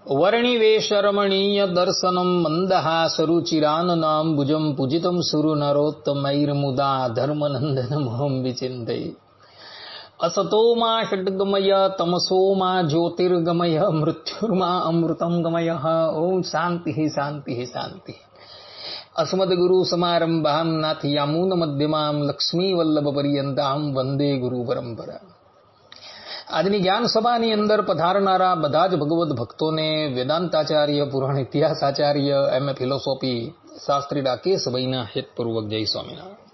વર્ણિવેશરમણીય દર્શનમ મંદહાસરુચિરાનનામ ભુજમ પૂજિતમ સુરુ નરોત્તમૈર્મુદા ધર્મનંદનમહં વિચિંતયે અસતોમાં ષડ્ગમય તમસોમાં જ્યોતિર્ગમય મૃત્યુર્મા અમૃતમ ગમય. ઓમ શાંતિ શાંતિ શાંતિ. અસ્મદ્ગુરુ સમારંભામ નાથયામૂન મધ્યમામ લક્ષ્મી વલ્લભ પર્યંતામ વંદે ગુરુ પરંપરા. આજની જ્ઞાન સભાની અંદર પધારનારા બધા જ ભગવદ્ ભક્તોને વેદાંતાચાર્ય, પુરાણ ઇતિહાસાચાર્ય, એમએ ફિલોસોફી શાસ્ત્રી રાકેશભાઈના હેતપૂર્વક જય સ્વામિનારાયણ.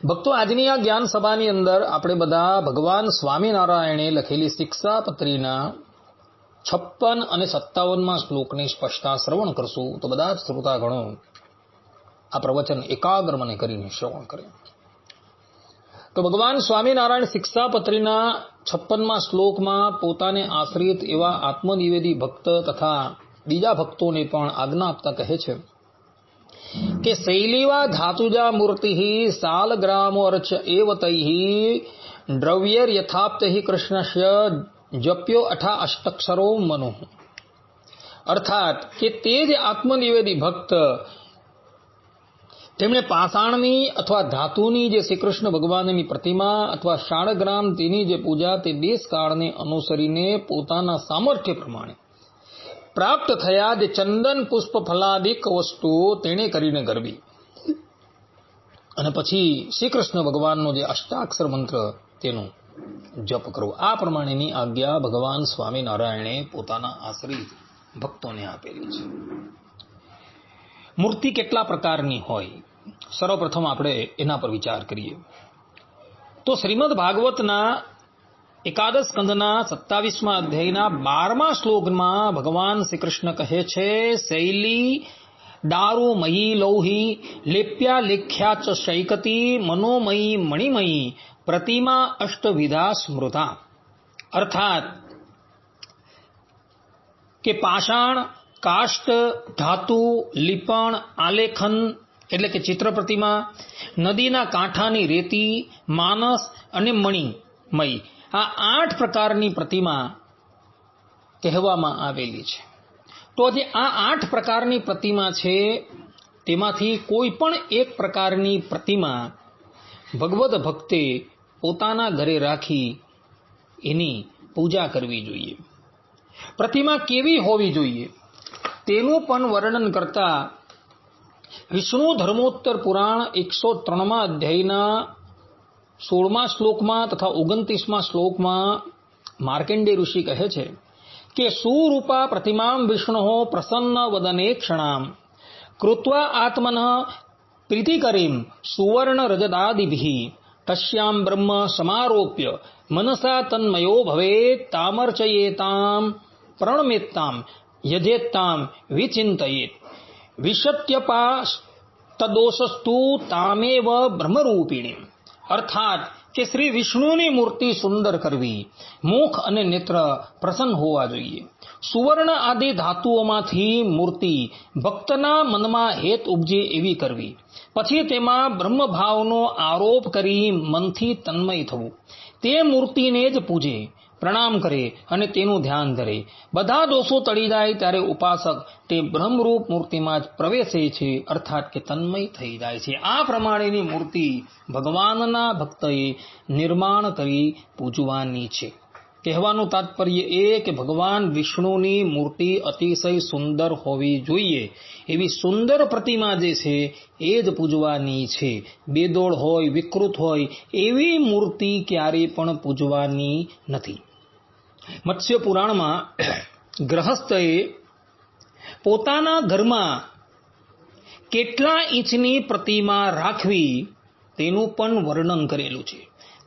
ભક્તો, આજની આ જ્ઞાન સભાની અંદર આપણે બધા ભગવાન સ્વામિનારાયણે લખેલી શિક્ષાપત્રીના 56 અને 57 શ્લોકની સ્પષ્ટતા શ્રવણ કરશું. તો બધા જ શ્રોતાગણો આ પ્રવચન એકાગ્ર મને કરીને શ્રવણ કરે. તો ભગવાન સ્વામિનારાયણ શિક્ષાપત્રીના 56મા શ્લોકમાં પોતાને આશ્રિત એવા આત્મનિવેદી ભક્ત તથા બીજા ભક્તોને પણ આજ્ઞા આપતા કહે છે કે શૈલીવા ધાતુજા મૂર્તિ સાલગ્રામો અર્ચ એવ તૈ દ્રવ્યેર યથાપ્ત કૃષ્ણસ્ય જપ્યો અઠા અષ્ટક્ષરો મનો. અર્થાત કે તે જ આત્મનિવેદી ભક્ત તેમણે પાષાણની અથવા ધાતુની જે શ્રી કૃષ્ણ ભગવાનની પ્રતિમા અથવા શાળગ્રામ તેની જે પૂજા તે દેશકાળને અનુસરીને પોતાના સામર્થ્ય પ્રમાણે પ્રાપ્ત થયા જે ચંદન પુષ્પ ફલાદિક વસ્તુઓ તેણે કરીને ગરબી અને પછી શ્રી કૃષ્ણ ભગવાનનો જે અષ્ટાક્ષર મંત્ર તેનો જપ કરવો. આ પ્રમાણેની આજ્ઞા ભગવાન સ્વામિનારાયણે પોતાના આશ્રિત ભક્તોને આપેલી છે. મૂર્તિ કેટલા પ્રકારની હોય, સર્વપ્રથમ આપણે એના પર વિચાર કરીએ તો શ્રીમદ ભાગવતના એકાદશ સ્કંદના 27મા અધ્યાયના 12મા શ્લોકમાં ભગવાન શ્રી કૃષ્ણ કહે છે શૈલી દારૂ મયી લૌહી લેપ્યા લેખ્યા ચ શૈકતી મનોમયી મણિમયી પ્રતિમા અષ્ટવિધા સ્મૃતા. અર્થાત કે પાષાણ, કાષ્ટ, ધાતુ, લીપણ, આલેખન એટલે કે ચિત્ર પ્રતિમા, નદીના કાંઠાની રેતી, માનસ અને મણિમય, આ 8 પ્રકારની પ્રતિમા કહેવામાં આવેલી છે. તો જે આ 8 પ્રકારની પ્રતિમા છે તેમાંથી કોઈ પણ એક પ્રકારની પ્રતિમા ભગવદ ભક્તે પોતાના ઘરે રાખી એની પૂજા કરવી જોઈએ. પ્રતિમા કેવી હોવી જોઈએ તેનું પણ વર્ણન કરતા વિષ્ણુ ધર્મોત્તર પુરાણ 103મા અધ્યાયના 16મા શ્લોકમાં તથા 29મા શ્લોકમાં માર્કંડેય ઋષિ કહે છે કે સુરૂપા પ્રતિમામ વિષ્ણો પ્રસન્ન વદને ક્ષણામ કૃત્વા આત્મનઃ પ્રીતિકરીમ સુવર્ણ રજદાદિભિઃ તસ્યામ બ્રહ્મ સમારોપ્ય મનસા તન્મયો ભવેત તામર્ચયેતામ પ્રણમેત્તામ યજેત્તામ વિચિંતયેત વિશત્યપા તદોષસ્તુ તામેવ બ્રહ્મરૂપિણી. અર્થાત કે શ્રી વિષ્ણુની મૂર્તિ સુંદર કરવી, મુખ અને નેત્ર પ્રસન્ન હોવા જોઈએ. સુવર્ણ આદિ ધાતુઓમાંથી મૂર્તિ ભક્તના મનમાં હેત ઉપજે એવી કરવી. પછી તેમાં બ્રહ્મભાવનો આરોપ કરી મનથી તન્મય થવું. તે મૂર્તિને જ પૂજે, પ્રણામ કરે અને તેનું ધ્યાન ધરે. બધા દોષો ટળી જાય ત્યારે ઉપાસક તે બ્રહ્મરૂપ મૂર્તિમાં જ પ્રવેશે છે, અર્થાત કે તન્મય થઈ જાય છે. આ પ્રમાણેની મૂર્તિ ભગવાનના ભક્તએ નિર્માણ કરી પૂજવાની છે. કહેવાનું તાત્પર્ય એ કે ભગવાન વિષ્ણુની મૂર્તિ અતિશય સુંદર હોવી જોઈએ. એવી સુંદર પ્રતિમા જે છે એ જ પૂજવાની છે. બેદોળ હોય, વિકૃત હોય એવી મૂર્તિ ક્યારેય પણ પૂજવાની નથી. મત્સ્ય પુરાણમાં ગ્રહસ્થએ પોતાના ઘરમાં કેટલા ઇંચની પ્રતિમા રાખવી તેનું પણ વર્ણન કરેલું છે.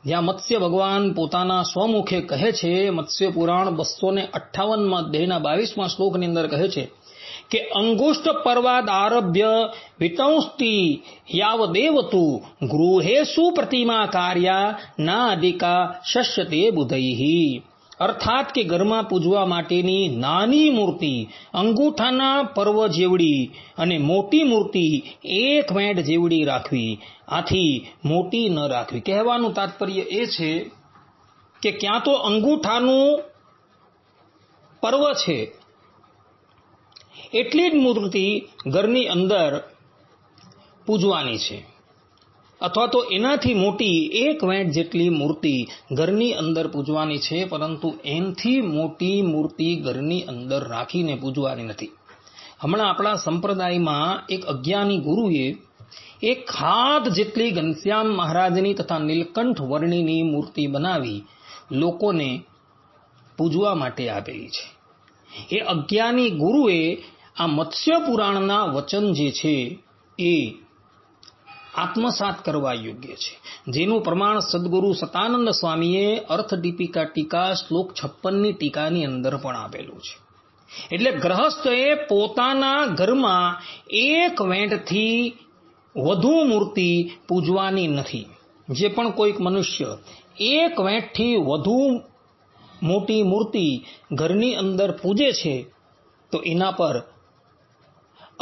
જ્યાં મત્સ્ય ભગવાન પોતાના સ્વમુખે કહે છે, મત્સ્ય પુરાણ 258મા અધ્યાયના 22મા શ્લોકની અંદર કહે છે કે અંગુષ્ઠ પર્વાદ આરભ્ય વિતંસ્તી યાવદેવતુ ગૃહેષુ પ્રતિમા કાર્યા ના અધિકા શસ્યતે બુધૈઃ. અર્થાત કે ઘરમાં પૂજવા માટેની નાની મૂર્તિ અંગૂઠાના પર્વ જેવડી અને મોટી મૂર્તિ 1 મેંટ જેવડી રાખવી, આથી મોટી ન રાખવી. કહેવાનું તાત્પર્ય એ છે કે ક્યાં તો અંગૂઠાનું પર્વ છે એટલી જ મૂર્તિ ઘરની અંદર પૂજવાની છે, અથવા તો એનાથી મોટી 1 વેંટ જેટલી મૂર્તિ ઘરની અંદર પૂજવાની છે, પરંતુ એનથી મોટી મૂર્તિ ઘરની અંદર રાખીને પૂજવાની નથી. હમણાં આપણા સંપ્રદાયમાં એક અજ્ઞાની ગુરુએ એક હાથ જેટલી ઘનશ્યામ મહારાજની તથા નીલકંઠ વર્ણિની મૂર્તિ બનાવી લોકોને પૂજવા માટે આપેલી છે. એ અજ્ઞાની ગુરુએ આ મત્સ્ય પુરાણના વચન જે છે એ આત્મસાત કરવા યોગ્ય છે, જેનું પ્રમાણ સદગુરુ સતાનંદ સ્વામીએ અર્થ દીપિકા ટીકા શ્લોક 56ની ટીકાની અંદર પણ આપેલું છે. એટલે ગ્રહસ્થએ પોતાના ઘરમાં 1 વેંટથી વધુ મૂર્તિ પૂજવાની નથી. જે પણ કોઈક મનુષ્ય 1 વેંટથી વધુ મોટી મૂર્તિ ઘરની અંદર પૂજે છે તો એના પર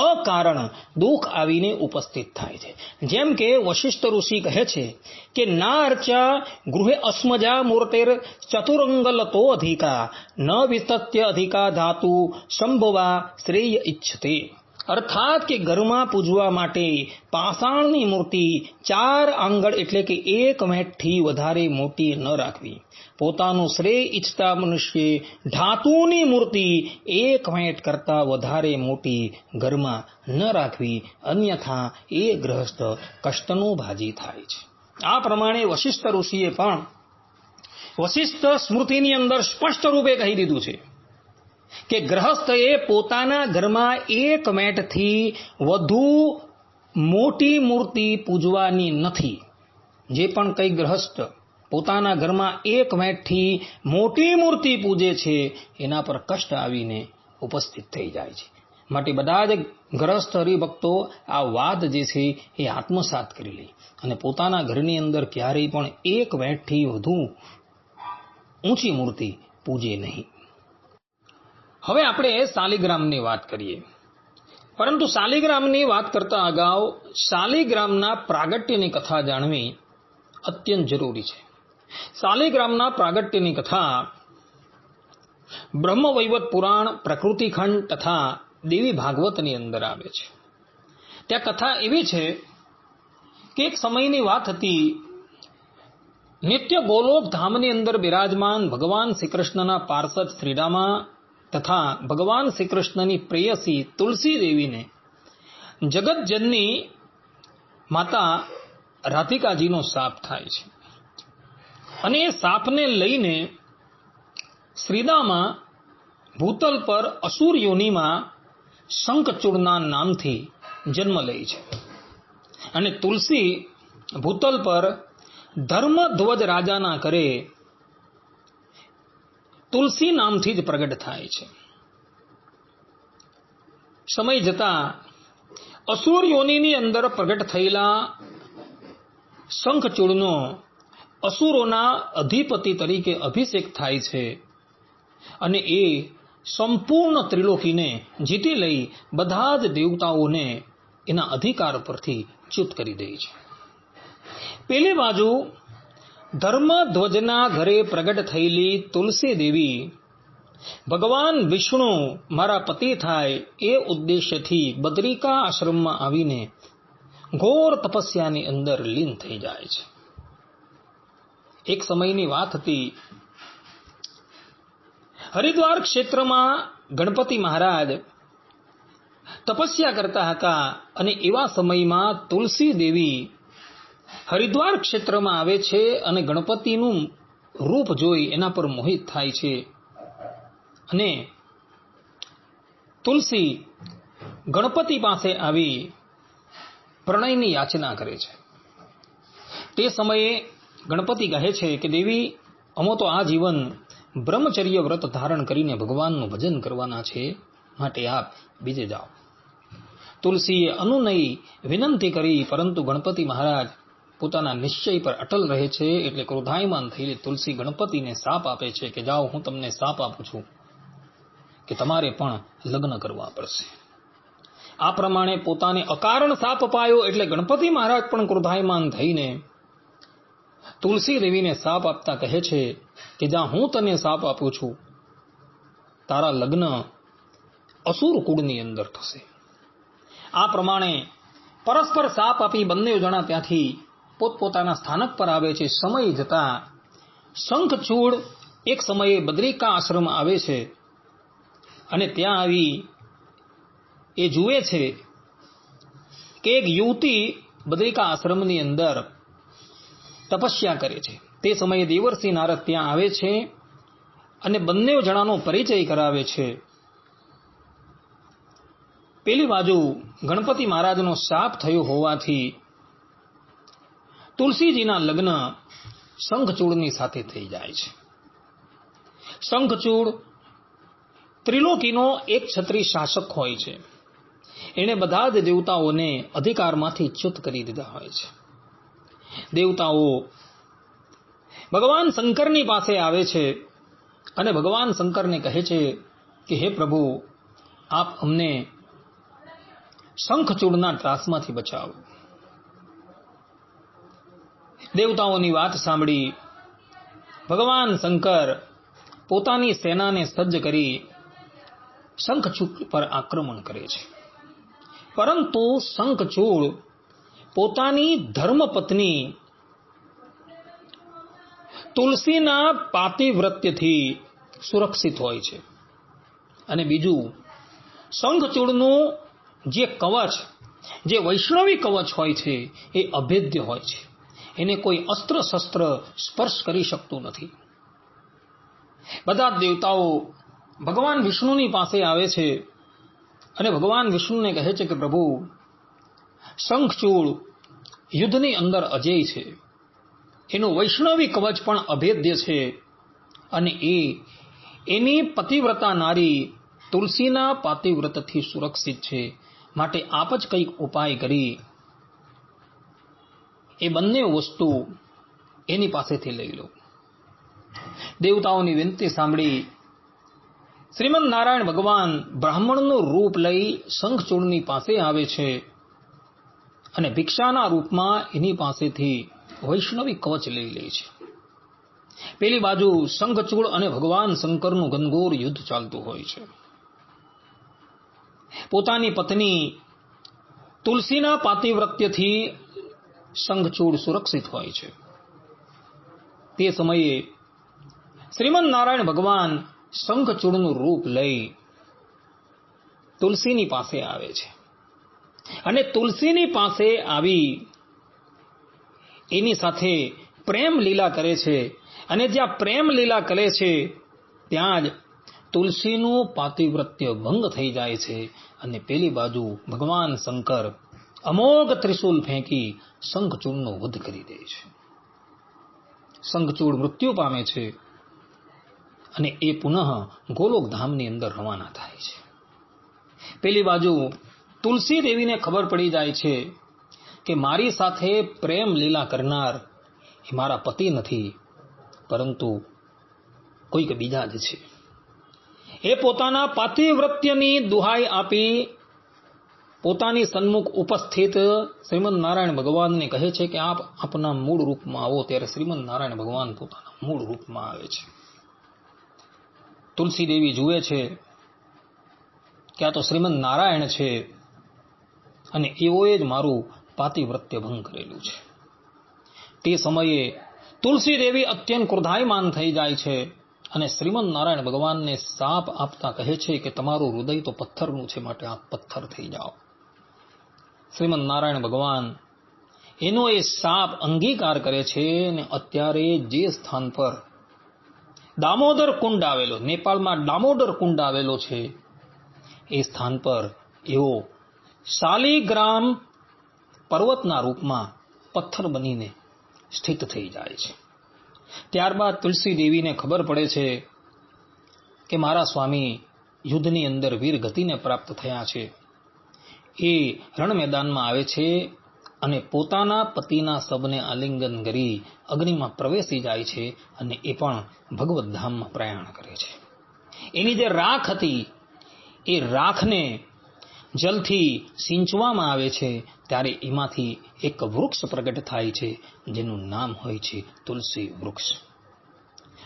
અકારણ દુઃખ આવીને ઉપસ્થિત થાય છે. જેમ કે વશિષ્ઠ ઋષિ કહે છે કે ના અર્ચા ગૃહે અસ્મજા મૂર્તિર ચતુરંગલતો અધિકા ન વિતત્ય અધિકા ધાતુ સંભવા શ્રેય ઇચ્છતે. અર્થાત કે ઘરમાં પૂજવા માટે પાષાણની મૂર્તિ 4 આંગળ એટલે કે 1 વેંટથી વધારે મોટી ન રાખવી. પોતાનું શ્રેય ઈચ્છતા મનુષ્ય ધાતુની મૂર્તિ 1 વેંટ કરતા વધારે મોટી ઘરમાં ન રાખવી, અન્યથા એ ગ્રહસ્થ કષ્ટનો ભાજી થાય છે. આ પ્રમાણે વશિષ્ઠ ઋષિએ પણ વશિષ્ઠ સ્મૃતિની અંદર સ્પષ્ટ રૂપે કહી દીધું છે કે ગ્રહસ્થએ પોતાના ઘરમાં 1 વેંટથી વધુ મોટી મૂર્તિ પૂજવાની નથી. જે પણ કઈ ગ્રહસ્થ પોતાના ઘરમાં 1 વેંટથી મોટી મૂર્તિ પૂજે છે એના પર કષ્ટ આવીને ઉપસ્થિત થઈ જાય છે. માટે બધા જ ગ્રહસ્થ હરિભક્તો આ વાત જે છે એ આત્મસાત કરી લે અને પોતાના ઘરની અંદર ક્યારેય પણ 1 વેંટથી વધુ ઊંચી મૂર્તિ પૂજે નહીં. હવે આપણે શાલિગ્રામની વાત કરીએ, પરંતુ શાલિગ્રામની વાત કરતા અગાઉ શાલિગ્રામના પ્રાગટ્યની કથા જાણવી અત્યંત જરૂરી છે. શાલિગ્રામના પ્રાગટ્યની કથા બ્રહ્મવૈવત પુરાણ, પ્રકૃતિખંડ તથા દેવી ભાગવતની અંદર આવે છે. ત્યાં કથા એવી છે કે એક સમયની વાત હતી, નિત્ય ગોલોક ધામની અંદર બિરાજમાન ભગવાન શ્રી કૃષ્ણના પાર્ષદ શ્રીરામા તથા ભગવાન શ્રી કૃષ્ણની પ્રેયસી તુલસી દેવીને જગતજનની માતા રાધિકાજીનો શાપ થાય છે. અને એ શાપને લઈને શ્રીદામા ભૂતલ પર અસુર યોનિમાં શંખચૂડના નામથી જન્મ લે છે અને તુલસી ભૂતલ પર ધર્મધ્વજ રાજાના ઘરે તુલસી નામથી જ પ્રગટ થાય છે. સમય જતા અસુર યોનિની અંદર પ્રગટ થયેલા શંખચૂડનો અસુરોના અધિપતિ તરીકે અભિષેક થાય છે અને એ સંપૂર્ણ ત્રિલોકીને જીતી લઈ બધા જ દેવતાઓને એના અધિકાર પરથી ચ્યુત કરી દે છે. પેલી બાજુ ધર્મધ્વજના ઘરે પ્રગટ થયેલી તુલસી દેવી ભગવાન વિષ્ણુ મારા પતિ થાય એ ઉદ્દેશ્યથી બદ્રિકા આશ્રમમાં આવીને ઘોર તપસ્યાની અંદર લીન થઈ જાય છે. એક સમયની વાત હતી, હરિદ્વાર ક્ષેત્રમાં ગણપતિ મહારાજ તપસ્યા કરતા હતા અને એવા સમયમાં તુલસી દેવી હરિદ્વાર ક્ષેત્રમાં આવે છે અને ગણપતિનું રૂપ જોઈ એના પર મોહિત થાય છે અને તુલસી ગણપતિ પાસે આવી પ્રણયની યાચના કરે છે. તે સમયે ગણપતિ કહે છે કે દેવી, અમો તો આ જીવન બ્રહ્મચર્ય વ્રત ધારણ કરીને ભગવાનનું ભજન કરવાના છે, માટે આપ બીજે જાઓ. તુલસીએ અનુનયી વિનંતી કરી, પરંતુ ગણપતિ મહારાજ પોતાના નિશ્ચય પર અટલ રહે છે. એટલે ક્રોધાયમાન થયેલી તુલસી ગણપતિને શાપ આપે છે કે જાઓ, હું તમને શાપ આપું છું કે તમારે પણ લગ્ન કરવા પડશે. આ પ્રમાણે પોતાને અકારણ શાપ અપાયો એટલે ગણપતિ મહારાજ પણ ક્રોધાયમાન થઈને તુલસી દેવીને શાપ આપતા કહે છે કે જા હું તને શાપ આપું છું, તારા લગ્ન અસુર કુળની અંદર થશે. આ પ્રમાણે પરસ્પર શાપ આપી બંને જણા ત્યાંથી પોતપોતાના સ્થાનક પર આવે છે. સમય જતા શંખચૂડ એક સમયે બદ્રિકા આશ્રમ આવે છે અને ત્યાં આવી એ જુએ છે કે એક યુવતી બદ્રિકા આશ્રમની અંદર તપસ્યા કરે છે. તે સમયે દેવર્ષિ નારદ ત્યાં આવે છે અને બંને જણાનો પરિચય કરાવે છે. પેલી બાજુ ગણપતિ મહારાજનો શાપ થયો હોવાથી તુલસીજીના લગ્ન શંખચૂડની સાથે થઈ જાય છે. શંખચૂડ ત્રિલોકીનો એક છત્રી શાસક હોય છે. એણે બધા જ દેવતાઓને અધિકારમાંથી ચ્યુત કરી દીધા હોય છે. દેવતાઓ ભગવાન શંકરની પાસે આવે છે અને ભગવાન શંકરને કહે છે કે હે પ્રભુ, આપ અમને શંખચૂડના ત્રાસમાંથી બચાવો. દેવતાઓની વાત સાંભળી ભગવાન શંકર પોતાની સેનાને સજ્જ કરી શંખચૂડ પર આક્રમણ કરે છે. પરંતુ શંખચૂડ પોતાની ધર્મપત્ની તુલસીના પાતિવ્રત્યથી સુરક્ષિત હોય છે. અને બીજું, શંખચૂડનું જે કવચ, જે વૈષ્ણવી કવચ હોય છે એ અભેદ્ય હોય છે. એને કોઈ અસ્ત્ર શસ્ત્ર સ્પર્શ કરી શકતું નથી. બધા દેવતાઓ ભગવાન વિષ્ણુની પાસે આવે છે અને ભગવાન વિષ્ણુને કહે છે કે પ્રભુ, શંખચૂડ યુદ્ધની અંદર અજેય છે, એનું વૈષ્ણવી કવચ પણ અભેદ્ય છે અને એની પતિવ્રતા નારી તુલસીના પાતિવ્રતથી સુરક્ષિત છે. માટે આપ જ કંઈક ઉપાય કરી એ બંને વસ્તુ એની પાસેથી લઈ લો. દેવતાઓની વિનંતી સાંભળી શ્રીમદ નારાયણ ભગવાન બ્રાહ્મણનું રૂપ લઈ શંખચૂડની પાસે આવે છે અને ભિક્ષાના રૂપમાં એની પાસેથી વૈષ્ણવી કવચ લઈ લે છે. પેલી બાજુ શંખચૂડ અને ભગવાન શંકરનું ઘનઘોર યુદ્ધ ચાલતું હોય છે. પોતાની પત્ની તુલસીના પાતિવ્રત્યથી શંખચૂડ સુરક્ષિત હોય છે. તે સમયે શ્રીમદ નારાયણ ભગવાન શંખચૂડનું રૂપ લઈ તુલસીની પાસે આવે છે અને તુલસીની પાસે આવી એની સાથે પ્રેમ લીલા કરે છે. અને જ્યાં પ્રેમ લીલા કરે છે ત્યાં જ તુલસીનું પાતિવ્રત્ય ભંગ થઈ જાય છે અને પેલી બાજુ ભગવાન શંકર અમોઘ ત્રિશૂલ ફેંકી શંખચૂડનો વધ કરી દે છે. શંખચૂડ મૃત્યુ પામે છે અને એ પુનઃ ગોલોકધામની અંદર રવાના થાય છે. પેલી બાજુ તુલસી દેવીને ખબર પડી જાય છે કે મારી સાથે પ્રેમ લીલા કરનાર એ મારા પતિ નથી, પરંતુ કોઈક બીજા જ છે. એ પોતાના પાતિવ્રત્યની દુહાઈ આપી પોતાની સન્મુખ ઉપસ્થિત શ્રીમદ નારાયણ ભગવાનને કહે છે કે આપ આપના મૂળ રૂપમાં આવો. ત્યારે શ્રીમદ નારાયણ ભગવાન પોતાના મૂળ રૂપમાં આવે છે. તુલસી દેવી જુએ છે કે આ તો શ્રીમદ નારાયણ છે અને એઓએ જ મારું પાતિવ્રત્ય ભંગ કરેલું છે. તે સમયે તુલસી દેવી અત્યંત ક્રોધાયમાન થઈ જાય છે અને શ્રીમદ નારાયણ ભગવાનને શાપ આપતા કહે છે કે તમારું હૃદય તો પથ્થરનું છે, માટે આપ પથ્થર થઈ જાઓ. શ્રીમદ નારાયણ ભગવાન એનો એ શાપ અંગીકાર કરે છે અને અત્યારે જે સ્થાન પર દામોદર કુંડ આવેલો, નેપાળમાં દામોદર કુંડ આવેલો છે, એ સ્થાન પર એવો શાલિગ્રામ પર્વતના રૂપમાં પથ્થર બનીને સ્થિત થઈ જાય છે. ત્યારબાદ તુલસી દેવીને ખબર પડે છે કે મારા સ્વામી યુદ્ધની અંદર વીર ગતિને પ્રાપ્ત થયા છે. એ રણ મેદાનમાં આવે છે અને પોતાના પતિના શબને આલિંગન કરી અગ્નિમાં પ્રવેશી જાય છે અને એ પણ ભગવત ધામમાં પ્રયાણ કરે છે. એની જે રાખ હતી એ રાખને જલથી સિંચવામાં આવે છે ત્યારે એમાંથી એક વૃક્ષ પ્રગટ થાય છે જેનું નામ હોય છે તુલસી વૃક્ષ.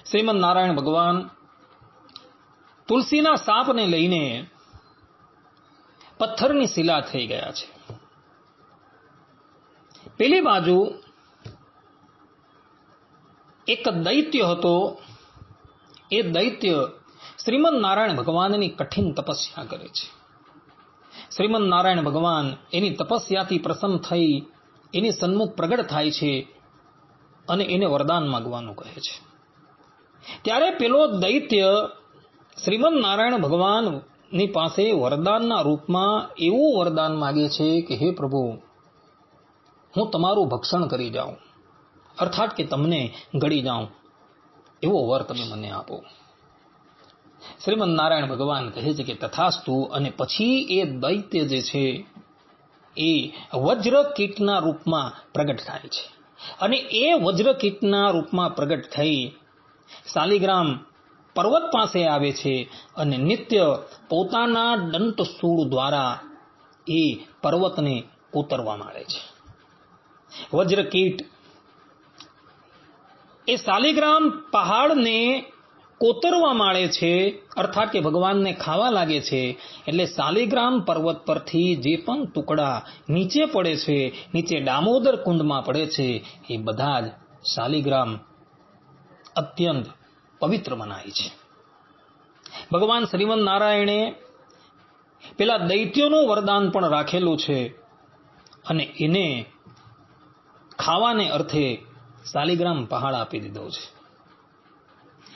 શ્રીમદ નારાયણ ભગવાન તુલસીના સાપને લઈને પથ્થરની શિલા થઈ ગયા છે. પેલી બાજુ એક દૈત્ય હતો. એ દૈત્ય શ્રીમદ નારાયણ ભગવાનની કઠિન તપસ્યા કરે છે. શ્રીમદ નારાયણ ભગવાન એની તપસ્યાથી પ્રસન્ન થઈ એની સન્મુખ પ્રગટ થાય છે અને એને વરદાન માંગવાનું કહે છે. ત્યારે પેલો દૈત્ય શ્રીમદ નારાયણ ભગવાનની પાસે વરદાનના રૂપમાં એવું વરદાન માગે છે કે હે પ્રભુ, હું તમારું ભક્ષણ કરી જાઉં, અર્થાત કે તમને ગળી જાઉં, એવો વર તમે મને આપો. શ્રીમદ નારાયણ ભગવાન કહે છે કે તથાસ્તુ. અને પછી એ દૈત્ય જે છે એ વજ્ર કીટના રૂપમાં પ્રગટ થાય છે. અને એ વજ્ર કીટના રૂપમાં પ્રગટ થઈ શાલિગ્રામ પર્વત પાસે આવે છે અને નિત્ય પોતાના દંતશૂળ દ્વારા એ પર્વતને કોતરવા માંડે છે. વજ્રકીટ એ શાલિગ્રામ પહાડને કોતરવા માંડે છે, અર્થાત કે ભગવાનને ખાવા લાગે છે. એટલે શાલિગ્રામ પર્વત પરથી જે પણ ટુકડા નીચે પડે છે, નીચે દામોદર કુંડમાં પડે છે, એ બધા જ શાલિગ્રામ અત્યંત પવિત્ર મનાય છે. ભગવાન શ્રીમદ નારાયણે પેલા દૈત્યોનું વરદાન પણ રાખેલું છે અને એને ખાવાને અર્થે શાલિગ્રામ પહાડ આપી દીધો છે.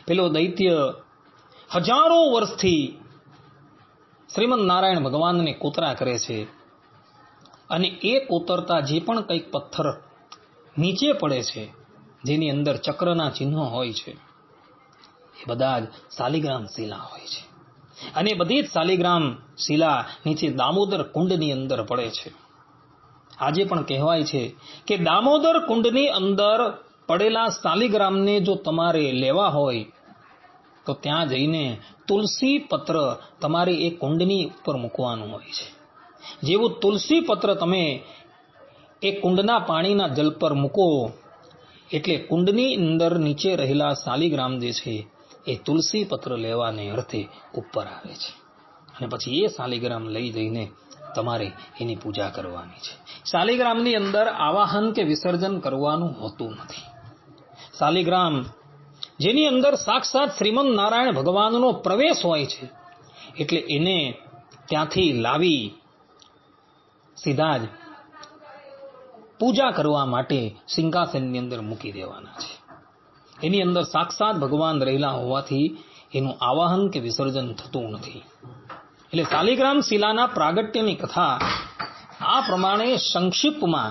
પેલો દૈત્ય હજારો વર્ષથી શ્રીમદ નારાયણ ભગવાનને કોતરા કરે છે અને એ કોતરતા જે પણ કંઈક પથ્થર નીચે પડે છે, જેની અંદર ચક્રના ચિહ્નો હોય છે, એ બધા જ શાલિગ્રામ શિલા હોય છે. અને બધી જ શાલિગ્રામ શિલા નીચે દામોદર કુંડની અંદર પડે છે. આજે પણ કહેવાય છે કે દામોદર કુંડની અંદર પડેલા શાલિગ્રામને જો તમારે લેવા હોય તો ત્યાં જઈને તુલસી પત્ર તમારે એ કુંડની ઉપર મૂકવાનું હોય છે. જેવું તુલસી પત્ર તમે એ કુંડના પાણીના જલ પર મૂકો એટલે કુંડની અંદર નીચે રહેલા શાલિગ્રામ જે છે એ તુલસી પત્ર લેવાને અર્થે ઉપર આવે છે. અને પછી એ શાલિગ્રામ લઈ જઈને તમારે એની પૂજા કરવાની છે. શાલિગ્રામની અંદર આવાહન કે વિસર્જન કરવાનું હોતું નથી. શાલિગ્રામ જેની અંદર સાક્ષાત શ્રીમદ નારાયણ ભગવાનનો પ્રવેશ હોય છે, એટલે એને ત્યાંથી લાવી સીધા જ પૂજા કરવા માટે સિંહાસનની અંદર મૂકી દેવાના છે. એની અંદર સાક્ષાત ભગવાન રહેલા હોવાથી એનું આવાહન કે વિસર્જન થતું નથી. એટલે શાલિગ્રામ શિલાના પ્રાગટ્યની કથા આ પ્રમાણે સંક્ષિપ્તમાં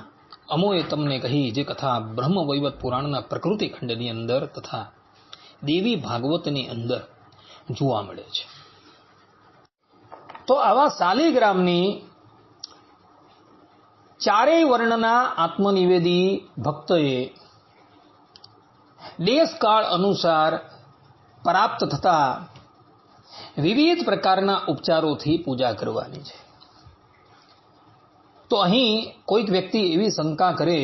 અમોએ તમને કહી, જે કથા બ્રહ્મ વૈવત પુરાણના પ્રકૃતિ ખંડની અંદર તથા દેવી ભાગવતની અંદર જોવા મળે છે. તો આવા શાલિગ્રામની ચારેય વર્ણના આત્મનિવેદી ભક્તોએ દેશકાળ અનુસાર પ્રાપ્ત થતા વિવિધ પ્રકારના ઉપચારોથી પૂજા કરવાની છે. તો અહીં કોઈક વ્યક્તિ એવી શંકા કરે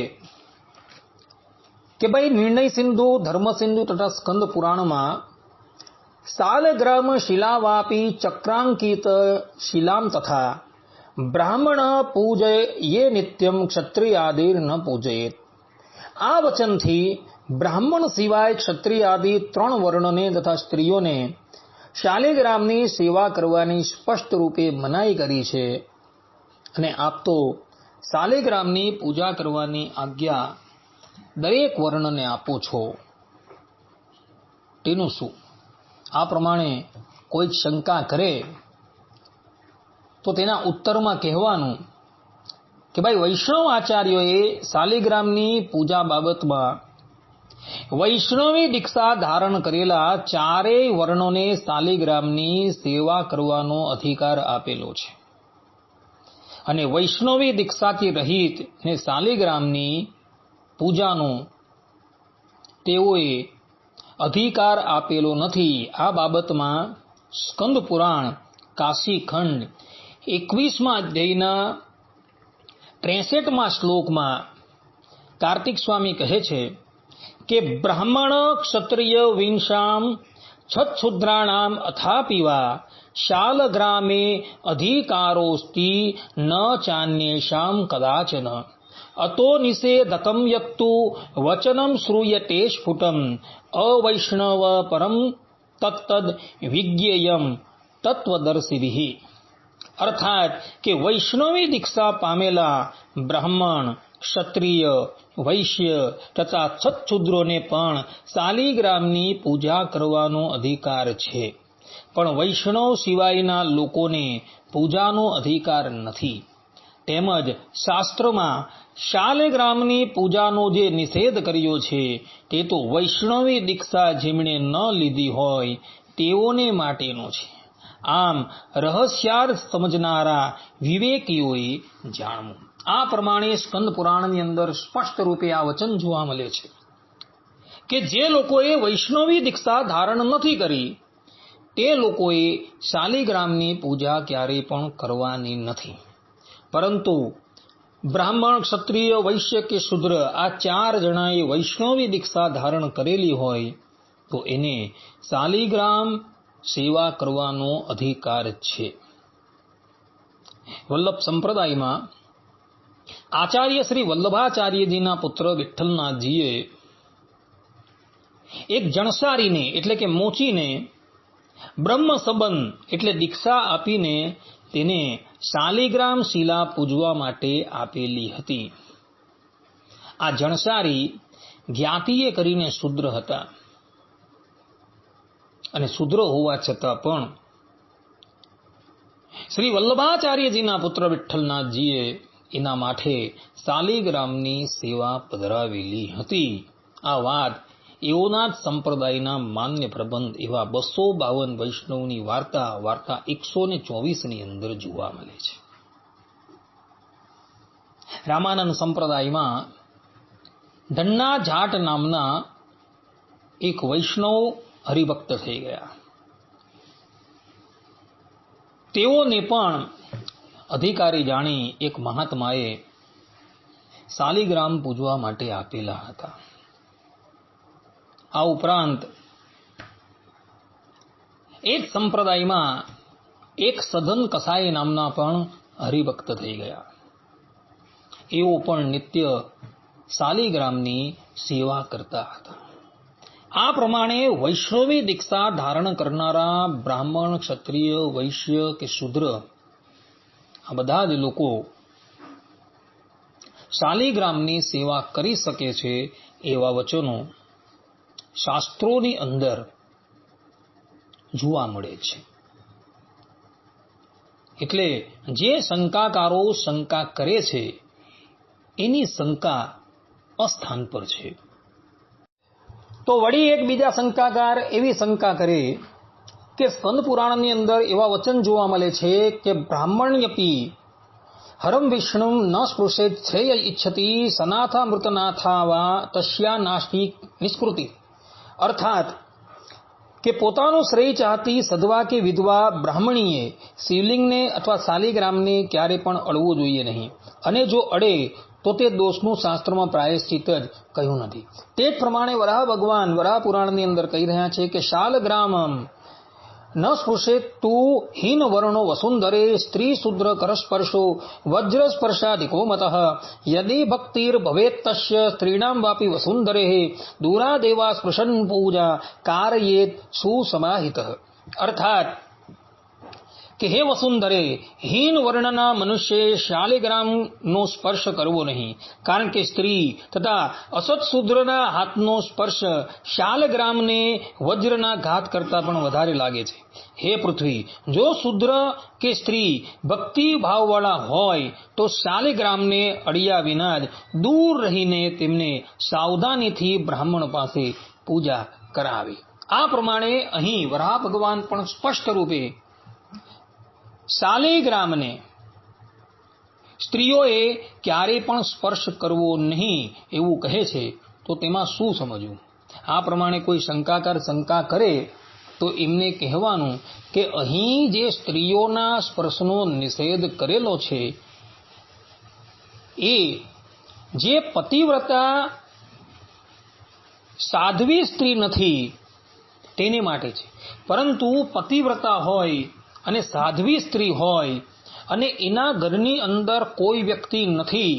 કે ભાઈ નિર્ણય સિંધુ, ધર્મ સિંધુ તથા સ્કંદ પુરાણમાં શાલગ્રામ શિલાવાપી ચક્રાંકિત શિલામ તથા બ્રાહ્મણ પૂજય યે નિત્યમ ક્ષત્રિયાદિર ન પૂજયેત. આ વચનથી બ્રાહ્મણ સિવાય ક્ષત્રિયાદિ 3 વર્ણને તથા સ્ત્રીઓને શાલિગ્રામની સેવા કરવાની સ્પષ્ટ રૂપે મનાઈ કરી છે. અને આપ તો શાલિગ્રામની પૂજા કરવાની આજ્ઞા દરેક વર્ણને આપો છો, તેનું શું? આ પ્રમાણે કોઈ શંકા કરે તો તેના ઉત્તરમાં કહેવાનું કે ભાઈ વૈષ્ણવ આચાર્યોએ શાલિગ્રામની પૂજા બાબતમાં વૈષ્ણવી દીક્ષા ધારણ કરેલા ચારેય વર્ણોને શાલિગ્રામની સેવા કરવાનો અધિકાર આપેલો છે. અને વૈષ્ણવી દીક્ષાથી રહિત ને શાલિગ્રામની પૂજાનો તેઓએ અધિકાર આપેલો નથી. આ બાબતમાં સ્કંદ પુરાણ કાશી ખંડ 21મા અધ્યાયના 63મા શ્લોકમાં કાર્તિક સ્વામી કહે છે કે બ્રાહ્મણ ક્ષત્રિય વિંશામ છच्छૂદ્રાણામ અથાપિવા શાલગ્રામે અધિકારોસ્તિ ન ચાન્યેષામ કદાચન અતો નિષેધકમ યત્તુ વચનમ શ્રૂયતે સ્ફુટમ અવૈષ્ણવ પરમ તત્તદ વિજ્ઞેયમ તત્વદર્શિભિઃ. અર્થાત કે વૈષ્ણવી દીક્ષા પામેલા બ્રાહ્મણ, ક્ષત્રિય, વૈશ્ય તથા છચ્છૂદ્રોને પણ શાલિગ્રામની પૂજા કરવાનો અધિકાર છે, પણ વૈષ્ણવ સિવાયના લોકોને પૂજાનો અધિકાર નથી. તેમજ શાસ્ત્રમાં શાલિગ્રામની પૂજાનો જે નિષેધ કર્યો છે તે તો વૈષ્ણવી દીક્ષા જેમણે ન લીધી હોય તેઓને માટેનો છે. આમ રહસ્યાર્થ સમજનારા વિવેકીઓએ જાણવું. આ પ્રમાણે સ્કંદ પુરાણની અંદર સ્પષ્ટ રૂપે આ વચન જોવા મળે છે કે જે લોકોએ વૈષ્ણવી દીક્ષા ધારણ નથી કરી તે લોકોએ શાલિગ્રામની પૂજા ક્યારેય પણ કરવાની નથી. પરંતુ બ્રાહ્મણ, ક્ષત્રિય, વૈશ્ય કે શૂદ્ર આ 4 જણાએ વૈષ્ણવી દીક્ષા ધારણ કરેલી હોય તો એને શાલિગ્રામ સેવા કરવાનો અધિકાર છે. વલ્લભ સંપ્રદાયમાં આચાર્ય શ્રી વલ્લભાચાર્યજીના પુત્ર વિઠ્ઠલનાથજીએ એક જણસારીને એટલે કે મોચીને બ્રહ્મ સંબંધ એટલે દીક્ષા આપીને તેને શાલિગ્રામ શિલા પૂજવા માટે આપેલી હતી. આ જણસારી જ્ઞાતિએ કરીને શૂદ્ર હતા અને શૂદ્ર હોવા છતાં પણ શ્રી વલ્લભાચાર્યજીના પુત્ર વિઠ્ઠલનાથજીએ એના માટે શાલિગ્રામની સેવા પધરાવેલી હતી. આ વાત એઓનાથ સંપ્રદાયના માન્ય પ્રબંધ એવા 252 વૈષ્ણવની વાર્તા 124ની અંદર જોવા મળે છે. રામાનંદ સંપ્રદાયમાં ધન્ના જાટ નામના એક વૈષ્ણવ હરિભક્ત થઈ ગયા. તેઓને પણ અધિકારી જાણી એક મહાત્માએ શાલિગ્રામ પૂજવા માટે આપેલા હતા. આ ઉપરાંત એક સંપ્રદાયમાં એક સધન કસાઈ નામના પણ હરિભક્ત થઈ ગયા. એઓ પણ નિત્ય શાલિગ્રામની સેવા કરતા હતા. આ પ્રમાણે વૈષ્ણવી દીક્ષા ધારણ કરનારા બ્રાહ્મણ, ક્ષત્રિય, વૈશ્ય કે શૂદ્ર આ બધા જ લોકો શાલિગ્રામની સેવા કરી શકે છે એવા વચનો શાસ્ત્રોની અંદર જોવા મળે છે. એટલે જે શંકાકારો શંકા કરે છે એની શંકા અસ્થાન પર છે. તો વળી એક બીજા શંકાકાર એવી શંકા કરે કે સ્કંદ પુરાણની અંદર એવા વચન જોવા મળે છે કે બ્રાહ્મણ્યપી હરમ વિષ્ણુ ન સ્પૃશેત શ્રેય ઇચ્છતિ સનાથા મૃતનાથા વા તસ્યા નાસ્તિ નિષ્કૃતિ. અર્થાત કે પોતાનું શ્રેય ચાહતી સધવા કે વિધવા બ્રાહ્મણીએ શિવલિંગને અથવા શાલિગ્રામને ક્યારે પણ અડવું જોઈએ નહીં, અને જો અડે તો તે દોષનું શાસ્ત્રમાં પ્રાયશ્ચિત જ કહ્યું નથી. તે જ પ્રમાણે વરાહ ભગવાન વરાહ પુરાણની અંદર કહી રહ્યા છે કે શાલગ્રામમ ન સ્પૃશેત તુ હીન વર્ણો વસુંધરે સ્ત્રી શુદ્ર કરસ્પર્શો વજ્ર સ્પર્શાધિકો મતઃ યદિ ભક્તિર ભવેત તસ્ય સ્ત્રીણામ વાપી વસુંધરે દૂરા દેવા સ્પૃશન પૂજા કારયેત સુસમાહિતઃ. અર્થાત કે હે વસુંધરે, હીન વર્ણના મનુષ્યએ શાલિગ્રામનો સ્પર્શ કરવો નહીં, કારણ કે સ્ત્રી તથા અસત શૂદ્રના હાથનો સ્પર્શ શાલગ્રામને વજ્રના ઘાત કરતા પણ વધારે લાગે છે. હે પૃથ્વી, જો શૂદ્ર કે સ્ત્રી ભક્તિ ભાવવાળા હોય તો શાલિગ્રામને અડ્યા વિના જ દૂર રહીને તેમને સાવધાનીથી બ્રાહ્મણ પાસે પૂજા કરાવે. આ પ્રમાણે અહીં વરાહ ભગવાન પણ સ્પષ્ટ રૂપે શાલિગ્રામને સ્ત્રીઓએ ક્યારેય પણ સ્પર્શ કરવો નહીં એવું કહે છે. તો તેમાં શું સમજવું? આ પ્રમાણે કોઈ શંકાકાર શંકા કરે તો એમને કહેવાનું કે અહીં જે સ્ત્રીઓના સ્પર્શનો નિષેધ કરેલો છે એ જે પતિવ્રતા સાધ્વી સ્ત્રી નથી તેને માટે છે. પરંતુ પતિવ્રતા હોય અને સાધ્વી સ્ત્રી હોય અને એના ઘરની અંદર કોઈ વ્યક્તિ નથી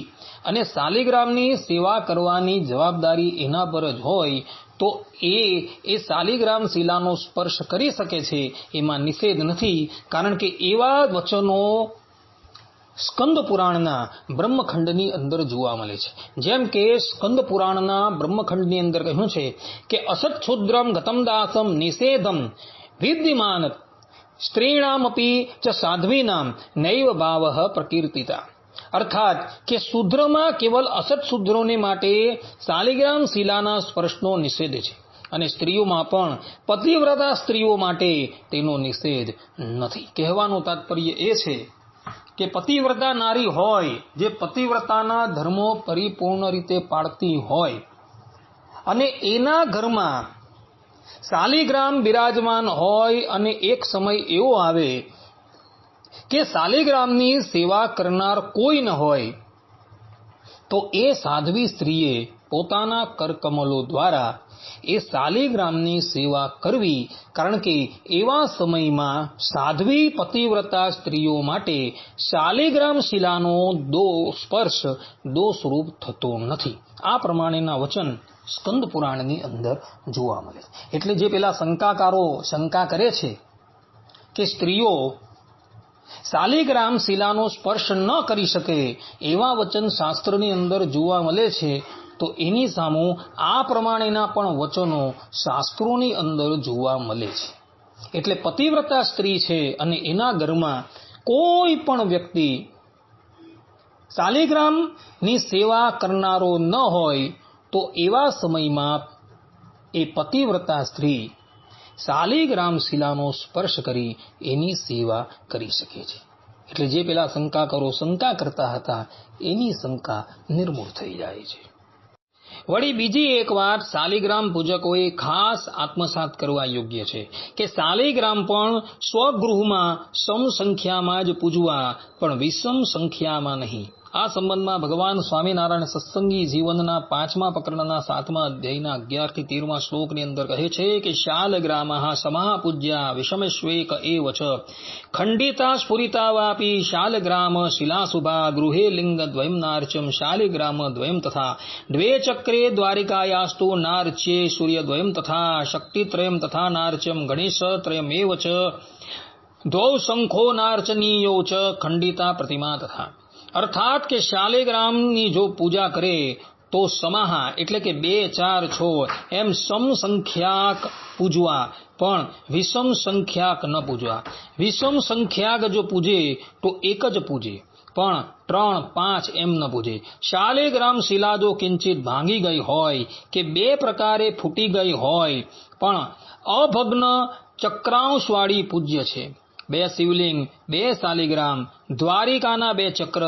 અને શાલિગ્રામની સેવા કરવાની જવાબદારી એના પર જ હોય તો એ શાલિગ્રામ શિલાનો સ્પર્શ કરી શકે છે, એમાં નિષેધ નથી. કારણ કે એવા વચનો સ્કંદ પુરાણના બ્રહ્મખંડની અંદર જોવા મળે છે. જેમ કે સ્કંદ પુરાણના બ્રહ્મખંડની અંદર કહ્યું છે કે અસત્શુદ્રમ ગતમ દાસમ નિષેધમ વિદ્યમાન સ્ત્રીણામપી ચ સાધ્વીનામ નૈવ ભાવઃ પ્રકીર્તિતા. અર્થાત કે શુદ્રમાં કેવલ અસત શુદ્રોને માટે શાલિગ્રામ શિલાના સ્પર્શનો નિષેધ છે અને સ્ત્રીઓમાં પણ પતિવ્રતા સ્ત્રીઓ માટે તેનો નિષેધ નથી. કહેવાનું તાત્પર્ય એ છે કે પતિવ્રતા નારી હોય, જે પતિવ્રતાના ધર્મો પરિપૂર્ણ રીતે પાળતી હોય અને એના ઘરમાં શાલિગ્રામ બિરાજમાન હોય અને એક સમય એવો આવે કે શાલિગ્રામની સેવા કરનાર કોઈ ન હોય, તો એ સાધ્વી સ્ત્રીએ પોતાના કરકમલો દ્વારા એ શાલિગ્રામની સેવા કરવી. કારણ કે એવા સમયમાં સાધ્વી પતિવ્રતા સ્ત્રીઓ માટે શાલિગ્રામ શિલાનો સ્પર્શ દોષરૂપ થતો નથી. આ પ્રમાણેના વચન સ્કંદ પુરાણની અંદર જોવા મળે. એટલે જે પેલા શંકાકારો શંકા કરે છે કે સ્ત્રીઓ શાલિગ્રામ શિલાનો સ્પર્શ ન કરી શકે એવા વચન શાસ્ત્રની અંદર જોવા મળે છે, તો એની સામું આ પ્રમાણેના પણ વચનો શાસ્ત્રોની અંદર જોવા મળે છે. એટલે પતિવ્રતા સ્ત્રી છે અને એના ઘરમાં કોઈ પણ વ્યક્તિ શાલિગ્રામની સેવા કરનારો ન હોય તો એવા સમયમાં એ પતિવ્રતા સ્ત્રી શાલિગ્રામ શિલાનો સ્પર્શ કરી એની સેવા કરી શકે છે. એટલે જે પેલા શંકાકારો શંકા કરતા હતા એની શંકા નિર્મૂળ થઈ જાય છે. વળી બીજી એક વાત શાલિગ્રામ પૂજકોએ ખાસ આત્મસાત કરવા યોગ્ય છે કે શાલિગ્રામ પણ સ્વગૃહમાં સમ સંખ્યામાં જ પૂજવા, પણ વિષમ સંખ્યામાં નહીં. આ સંબંધમાં ભગવાન સ્વામિનારાયણ સત્સંગી જીવનના 5મા પ્રકરણના 7મા અધ્યાયના 11 થી 13મા શ્લોકની અંદર કહે છે કે શાલગ્રામઃ સમા પૂજ્યા વિષમસ્વેક એવ ચ ખંડિતા સ્ફુરિતા વાપી શાલગ્રામ શિલાશુભા ગૃહે લિંગદ્વયમ નાર્ચમ શાલિગ્રામ દ્વયમ તથા દ્વે ચક્રે દ્વારિકાયાસ્તુ નાર્ચ્યે સૂર્યદ્વયમ તથા શક્તિત્રયમ તથા નાર્ચમ ગણેશત્રયમેવ ચ દ્વૌ શંખો નાર્ચનીયો ચ ખંડિતા પ્રતિમા તથા. અર્થાત કે શાલિગ્રામની જો પૂજા કરે તો સમાહા એટલે કે 2, 4, 6 એમ સમ સંખ્યાક પૂજવા, પણ વિષમ સંખ્યાક ન પૂજવા. વિષમ સંખ્યાક જો પૂજે તો એક જ પૂજે, પણ 3, 5 એમ ન પૂજે. શાલિગ્રામ શિલા જો કિંચિત ભાંગી ગઈ હોય કે 2 પ્રકારે ફૂટી ગઈ હોય પણ અભગ્ન ચક્રાંશવાળી પૂજ્ય છે. 2 શિવલિંગ, 2 શાલિગ્રામ, દ્વારિકાના 2 ચક્ર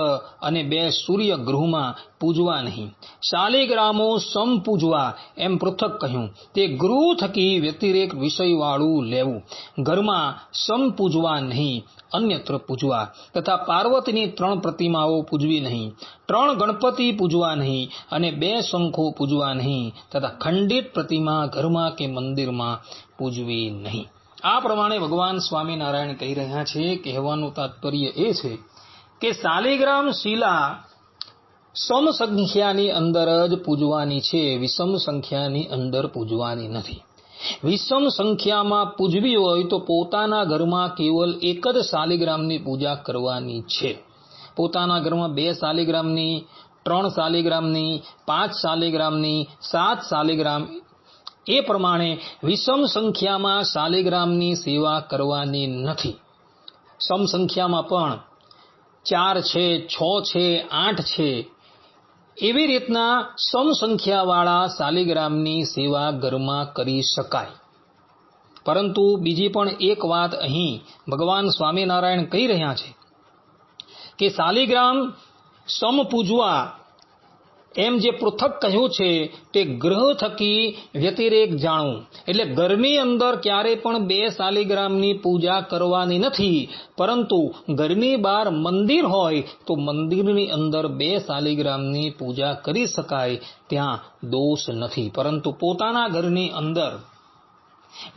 અને 2 સૂર્ય ગૃહમાં પૂજવા નહીં. શાલિગ્રામો સમ પૂજવા એમ પૃથક કહ્યું. તે ગૃહ થકી વ્યતિરેક વિષયવાળું લેવું. ઘરમાં સમ પૂજવા નહીં, અન્યત્ર પૂજવા. તથા પાર્વતીની 3 પ્રતિમાઓ પૂજવી નહીં, 3 ગણપતિ પૂજવા નહીં અને 2 શંખો પૂજવા નહીં. તથા ખંડિત પ્રતિમા ઘરમાં કે મંદિરમાં પૂજવી નહીં. આ પ્રમાણે ભગવાન સ્વામિનારાયણ કહી રહ્યા છે. કહેવાનું તાત્પર્ય એ છે કે શાલિગ્રામ શિલા સમ સંખ્યાની અંદર જ પૂજવાની છે, વિષમ સંખ્યાની અંદર પૂજવાની નથી. વિષમ સંખ્યામાં પૂજવી હોય તો પોતાના ઘરમાં કેવલ એક જ શાલિગ્રામની પૂજા કરવાની છે. પોતાના ઘરમાં 2 શાલિગ્રામની, 3 શાલિગ્રામની, 5 શાલિગ્રામની, 7 શાલિગ્રામ એ પ્રમાણે વિષમ સંખ્યામાં શાલિગ્રામની સેવા કરવાની નથી. સમ સંખ્યામાં પણ 4 છે, 6 છે, 8 છે, એવી રીતના સમ સંખ્યાવાળા શાલિગ્રામની સેવા ઘરમાં કરી શકાય. પરંતુ બીજી પણ એક વાત અહીં ભગવાન સ્વામિનારાયણ કહી રહ્યા છે કે શાલિગ્રામ સમ પૂજવા એમ જે પૃથક કહ્યું છે તે ગ્રહ થકી વ્યતિરેક જાણવું. એટલે ઘરની અંદર ક્યારે પણ 2 શાલિગ્રામની પૂજા કરવાની નથી, પરંતુ ઘરની બહાર મંદિર હોય તો મંદિરની અંદર 2 શાલિગ્રામની પૂજા કરી શકાય, ત્યાં દોષ નથી. પરંતુ પોતાના ઘરની અંદર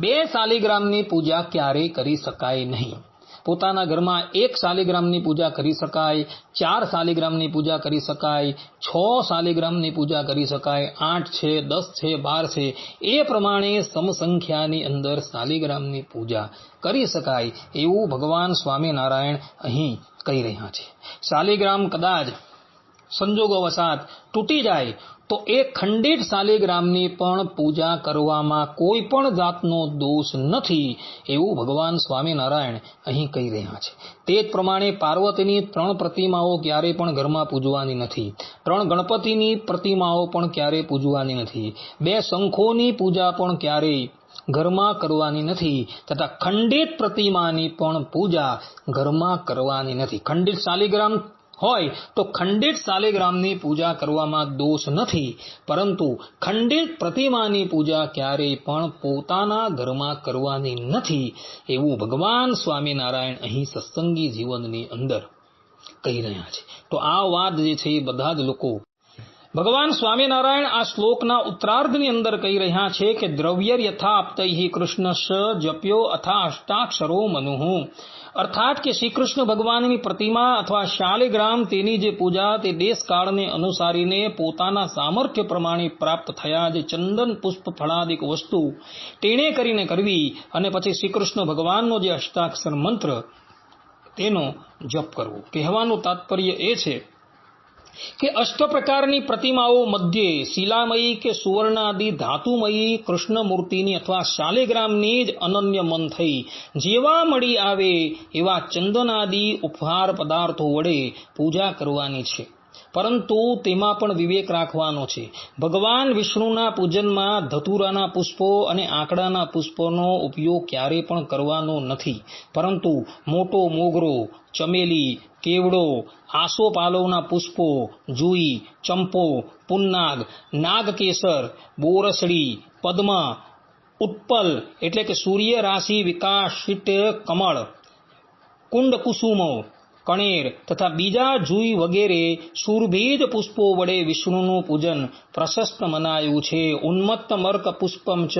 2 શાલિગ્રામની પૂજા ક્યારેય કરી શકાય નહીં. પોતાના ઘરમાં 1 શાલિગ્રામની પૂજા કરી શકાય, 4 શાલિગ્રામની પૂજા કરી શકાય, 6 શાલિગ્રામની પૂજા કરી શકાય, 8 છે, 10 છે, 12 છે, એ પ્રમાણે સમસંખ્યાની અંદર શાલિગ્રામની પૂજા કરી શકાય એવું ભગવાન સ્વામિનારાયણ અહીં કહી રહ્યા છે. શાલિગ્રામ કદાચ સંજોગોવશાત તૂટી જાય તો એ ખંડિત શાલિગ્રામની પણ પૂજા કરવામાં કોઈ પણ જાતનો દોષ નથી એવું ભગવાન સ્વામિનારાયણ અહીં કહી રહ્યા છે. તે જ પ્રમાણે પાર્વતીની 3 પ્રતિમાઓ ક્યારેય પણ ઘરમાં પૂજવાની નથી. 3 ગણપતિની પ્રતિમાઓ પણ ક્યારેય પૂજવાની નથી. 2 શંખોની પૂજા પણ ક્યારેય ઘરમાં કરવાની નથી તથા ખંડિત પ્રતિમાની પણ પૂજા ઘરમાં કરવાની નથી. ખંડિત શાલિગ્રામ હોય તો ખંડિત શાલિગ્રામની પૂજા કરવામાં દોષ નથી, પરંતુ ખંડિત પ્રતિમાની પૂજા ક્યારેય પણ પોતાના ઘરમાં કરવાની નથી એવું ભગવાન સ્વામિનારાયણ અહીં સત્સંગી જીવનની અંદર કહી રહ્યા છે. તો આ વાત જે છે એ બધા જ લોકો ભગવાન સ્વામિનારાયણ આ શ્લોકના ઉત્તરાર્ધની અંદર કહી રહ્યા છે કે દ્રવ્ય યથા આપતૈ કૃષ્ણશ જપ્યો અથા અષ્ટાક્ષરો મનુઃ, અર્થાત કે શ્રી કૃષ્ણ ભગવાનની પ્રતિમા અથવા શાલિગ્રામ તેની જે પૂજા તે દેશકાળને અનુસારીને પોતાના સામર્થ્ય પ્રમાણે પ્રાપ્ત થયા જે ચંદન પુષ્પ ફળાદિક વસ્તુ તેણે કરીને કરવી અને પછી શ્રી કૃષ્ણ ભગવાનનો જે અષ્ટાક્ષર મંત્ર તેનો જપ કરવો. કહેવાનું તાત્પર્ય એ છે કે 8 પ્રકારની પ્રતિમાઓ મધ્યે શિલામયી કે સુવર્ણ આદિ ધાતુમયી કૃષ્ણ મૂર્તિની અથવા શાલિગ્રામની જ અનન્ય મન થઈ જેવા મળી આવે એવા ચંદન આદિ ઉપહાર પદાર્થો વડે પૂજા કરવાની છે. પરંતુ તેમાં પણ વિવેક રાખવાનો છે. ભગવાન વિષ્ણુના પૂજનમાં ધતુરાના પુષ્પો અને આંકડાના પુષ્પોનો ઉપયોગ ક્યારેય પણ કરવાનો નથી, પરંતુ મોટો મોગરો, ચમેલી, કેવડો, આસોપાલવના પુષ્પો, જુઈ, ચંપો, પુન્નાગ, નાગકેસર, બોરસડી, પદ્મ, ઉત્પલ એટલે કે સૂર્ય રાશિ વિકાસિત કમળ, કુંડકુસુમો, કણેર તથા બીજા જુઈ વગેરે સુરભીજ પુષ્પો વડે વિષ્ણુનું પૂજન પ્રશસ્ત મનાયું છે. ઉન્મત્ત મર્ક પુષ્પમ ચ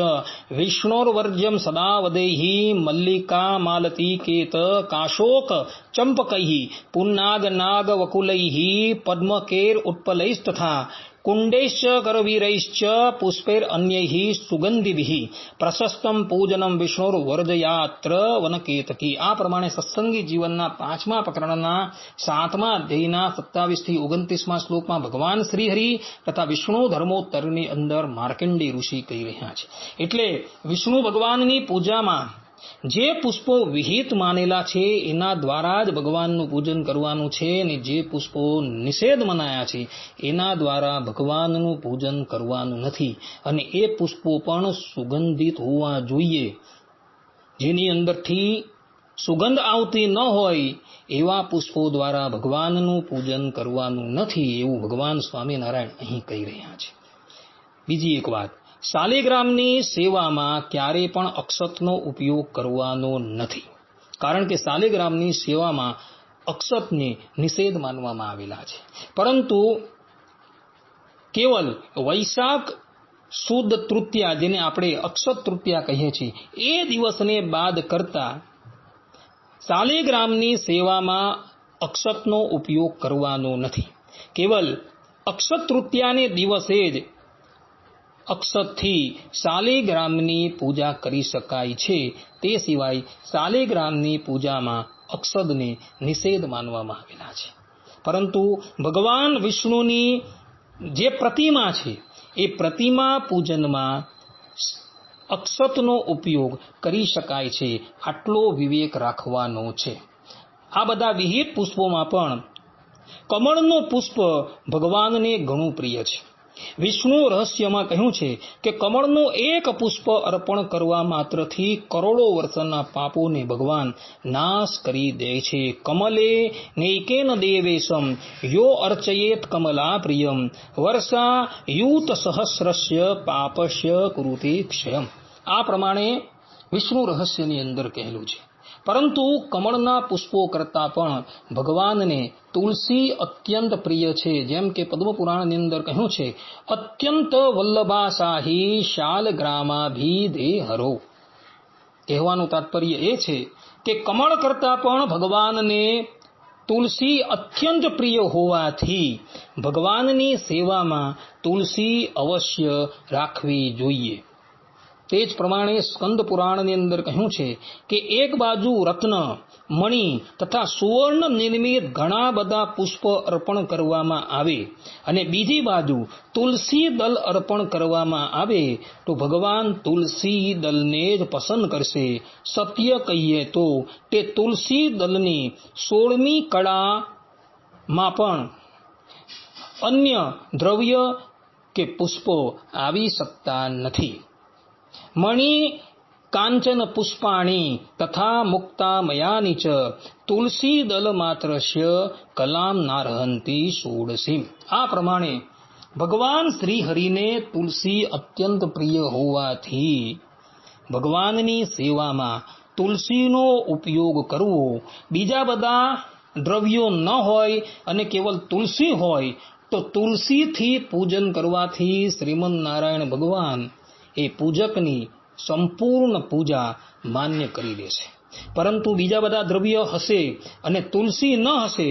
વિષ્ણોર્વર્જ્યમ સદા વદેહી મલ્લિકા માલતી કેત કાશોક ચંપકૈ પુન્નાગ નાગ વકુલૈ પદ્મકેર ઉત્પલૈસ્તથા કુંડૈશ્ચ કરવીરૈશ્ચ પુષ્પૈર અન્યૈ સુગંધિભિઃ પ્રશસ્તમ પૂજનમ વિષ્ણુર વર્જયાત્ર વનકેતકી. આ પ્રમાણે સત્સંગી જીવનના 5મા પ્રકરણના 7મા અધ્યાયના 27 થી 29મા શ્લોકમાં ભગવાન શ્રીહરિ તથા વિષ્ણુ ધર્મોત્તરની અંદર માર્કંડેય ઋષિ કહી રહ્યા છે. એટલે વિષ્ણુ ભગવાનની પૂજામાં જે પુષ્પો વિહિત માનેલા છે એના દ્વારા જ ભગવાનનું પૂજન કરવાનું છે, અને જે પુષ્પો નિષેધ મનાયા છે એના દ્વારા ભગવાનનું પૂજન કરવાનું નથી. અને એ પુષ્પો પણ સુગંધિત હોવા જોઈએ. જેની અંદરથી સુગંધ આવતી ન હોય એવા પુષ્પો દ્વારા ભગવાનનું પૂજન કરવાનું નથી એવું ભગવાન સ્વામિનારાયણ અહીં કહી રહ્યા છે. બીજી એક વાત, શાલિગ્રામની સેવામાં ક્યારેય પણ અક્ષતનો ઉપયોગ કરવાનો નથી, કારણ કે શાલિગ્રામની સેવામાં અક્ષતને નિષેધ માનવામાં આવેલા છે. પરંતુ કેવલ વૈશાખ સુદ તૃતીયા, જેને આપણે અક્ષત તૃતીયા કહીએ છીએ, એ દિવસને બાદ કરતા શાલિગ્રામની સેવામાં અક્ષતનો ઉપયોગ કરવાનો નથી. કેવલ અક્ષત તૃતીયાને દિવસે જ અક્ષતથી શાલિગ્રામની પૂજા કરી શકાય છે. તે સિવાય શાલિગ્રામની પૂજામાં અક્ષતને નિષેધ માનવામાં આવેલા છે. પરંતુ ભગવાન વિષ્ણુની જે પ્રતિમા છે એ પ્રતિમા પૂજનમાં અક્ષતનો ઉપયોગ કરી શકાય છે, આટલો વિવેક રાખવાનો છે. આ બધા વિહિત પુષ્પોમાં પણ કમળનું પુષ્પ ભગવાનને ઘણું પ્રિય છે. વિષ્ણુ રહસ્યમાં કહ્યું છે કે કમળનું એક પુષ્પ અર્પણ કરવા માત્રથી કરોડો વર્ષના પાપોને ભગવાન નાશ કરી દે છે. કમલે નૈકેન દેવેશમ યો અર્ચયેત કમલા પ્રિયમ વર્ષા યુત સહસ્રસ્ય પાપસ્ય કુરુતે ક્ષયમ. આ પ્રમાણે વિષ્ણુ રહસ્યની અંદર કહેલું છે. પરંતુ કમળના પુષ્પો કરતાં પણ ભગવાનને તુલસી અત્યંત પ્રિય છે. જેમ કે પદ્મપુરાણની અંદર કહ્યું છે, અત્યંત વલ્લભાશાહી શાલગ્રામાભિધે હરો. કહેવાનું તાત્પર્ય એ છે કે કમળ કરતાં પણ ભગવાનને તુલસી અત્યંત પ્રિય હોવાથી ભગવાનની સેવામાં તુલસી અવશ્ય રાખવી જોઈએ. તે જ પ્રમાણે સ્કંદ પુરાણની અંદર કહ્યું છે કે એક બાજુ રત્ન, મણિ તથા સુવર્ણ નિર્મિત ઘણા બધા પુષ્પ અર્પણ કરવામાં આવે અને બીજી બાજુ તુલસી દલ અર્પણ કરવામાં આવે તો ભગવાન તુલસી દલને જ પસંદ કરશે. સત્ય કહીએ તો તે તુલસી દલની 16મી કળામાં પણ અન્ય દ્રવ્ય કે પુષ્પો આવી શકતા નથી. મણિ કાંચન પુષ્પાણી તથા મુક્તામયાની ચ તુલસી દલ માત્રસ્ય કલામ નારહંતી ષોડશી. આ પ્રમાણે ભગવાન શ્રી હરિને તુલસી અત્યંત પ્રિય હોવાથી ભગવાનની સેવામાં તુલસીનો ઉપયોગ કરવો, બીજા બધા દ્રવ્યો ન હોય અને કેવલ તુલસી હોય તો તુલસીથી પૂજન કરવાથી શ્રીમન નારાયણ ભગવાન એ પૂજકની સંપૂર્ણ પૂજા માન્ય કરી દેશે. પરંતુ બીજા બધા દ્રવ્ય હશે અને તુલસી ન હશે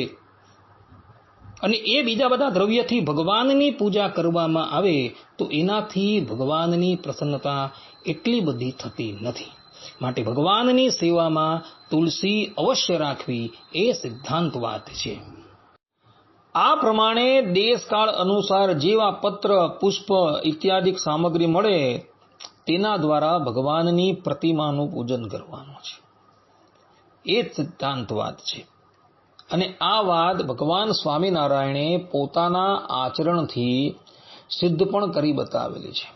અને એ બીજા બધા દ્રવ્યથી ભગવાનની પૂજા કરવામાં આવે તો એનાથી ભગવાનની પ્રસન્નતા એટલી બધી થતી નથી. માટે ભગવાનની સેવામાં તુલસી અવશ્ય રાખવી એ સિદ્ધાંત વાત છે. આ પ્રમાણે દેશકાળ અનુસાર જેવા પત્ર, પુષ્પ ઇત્યાદિ સામગ્રી મળે તેના દ્વારા ભગવાનની પ્રતિમાનું પૂજન કરવાનું છે. એ જ સિદ્ધાંત વાત છે. અને આ વાત ભગવાન સ્વામિનારાયણે પોતાના આચરણથી સિદ્ધ પણ કરી બતાવેલી છે.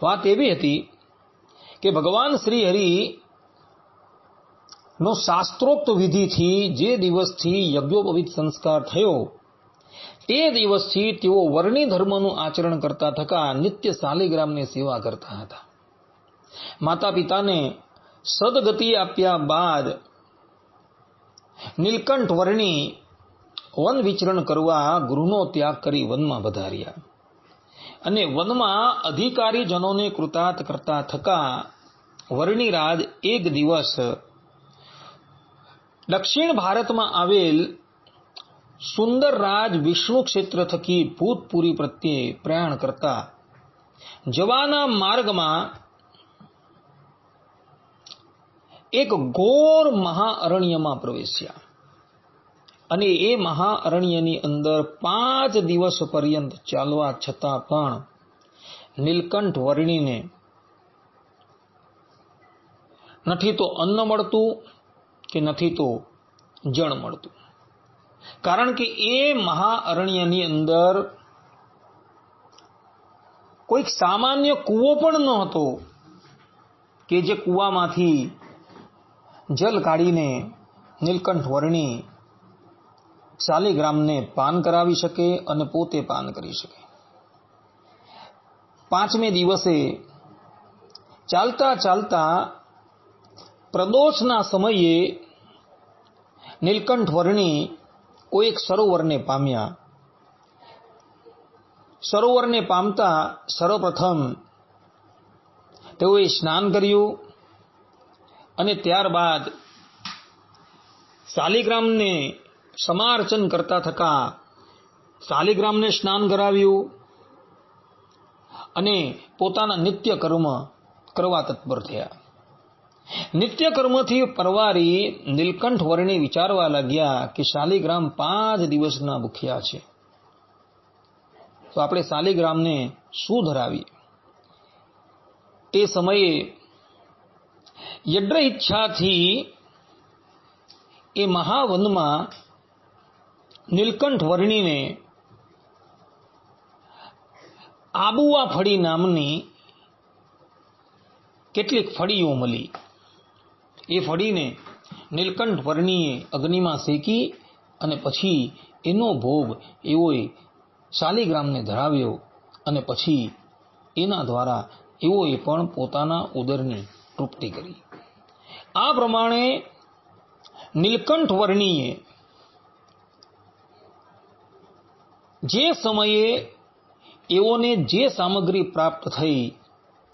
વાત એવી હતી કે ભગવાન શ્રી હરિ નો શાસ્ત્રોક્ત વિધિથી જે દિવસથી યજ્ઞોપવિત સંસ્કાર થયો તે દિવસથી તેઓ વર્ણી ધર્મનું આચરણ કરતા થકા નિત્ય શાલિગ્રામની સેવા કરતા હતા. માતા પિતાને સદગતિ આપ્યા બાદ નીલકંઠ વર્ણી વન વિચરણ કરવા ગૃહનો ત્યાગ કરી વનમાં પધાર્યા અને વનમાં અધિકારીજનોને કૃતાર્થ કરતા થકા વર્ણિરાજ એક દિવસ દક્ષિણ ભારતમાં આવેલ સુંદર રાજ વિષ્ણુ ક્ષેત્ર થકી ભૂતપુરી પ્રત્યે પ્રયાણ કરતા જવાના માર્ગમાં એક ઘોર મહાઅરણ્યમાં પ્રવેશ્યા અને એ મહાઅરણ્યની અંદર 5 દિવસ પર્યંત ચાલવા છતાં પણ નીલકંઠ વર્ણીને નથી તો અન્ન મળતું કે નથી તો જળ મળતું. કારણ કે એ મહાઅરણ્યની અંદર કોઈક સામાન્ય કૂવો પણ ન હતો કે જે કૂવામાંથી જલ કાઢીને નીલકંઠ વર્ણી શાલિગ્રામને પાન કરાવી શકે અને પોતે પાન કરી શકે. 5મે દિવસે ચાલતા ચાલતા પ્રદોષના સમયે નીલકંઠ વર્ણી કોઈ એક સરોવરને પામ્યા. સરોવરને પામતા સર્વપ્રથમ તેઓએ સ્નાન કર્યું અને ત્યારબાદ શાલિગ્રામને સમાર્ચન કરતા થકા શાલિગ્રામને સ્નાન કરાવ્યું અને પોતાના નિત્ય કર્મ કરવા તત્પર થયા. નિત્ય કર્મથી પરવારી નીલકંઠ વર્ણી વિચારવા લાગ્યા કે શાલિગ્રામ 5 દિવસના ભૂખ્યા છે તો આપણે શાલિગ્રામને શું ધરાવીએ. તે સમયે યદ્ર ઈચ્છાથી એ મહાવનમાં નીલકંઠ વર્ણીને આબુવા ફળી નામની કેટલીક ફળીઓ મળી. એ ફળીને નીલકંઠ વર્ણીએ અગ્નિમાં શેકી અને પછી એનો ભોગ એઓએ શાલિગ્રામને ધરાવ્યો અને પછી એના દ્વારા એઓએ પણ પોતાના ઉદરની તૃપ્તિ કરી. આ પ્રમાણે નીલકંઠ વર્ણીએ જે સમયે એઓને જે સામગ્રી પ્રાપ્ત થઈ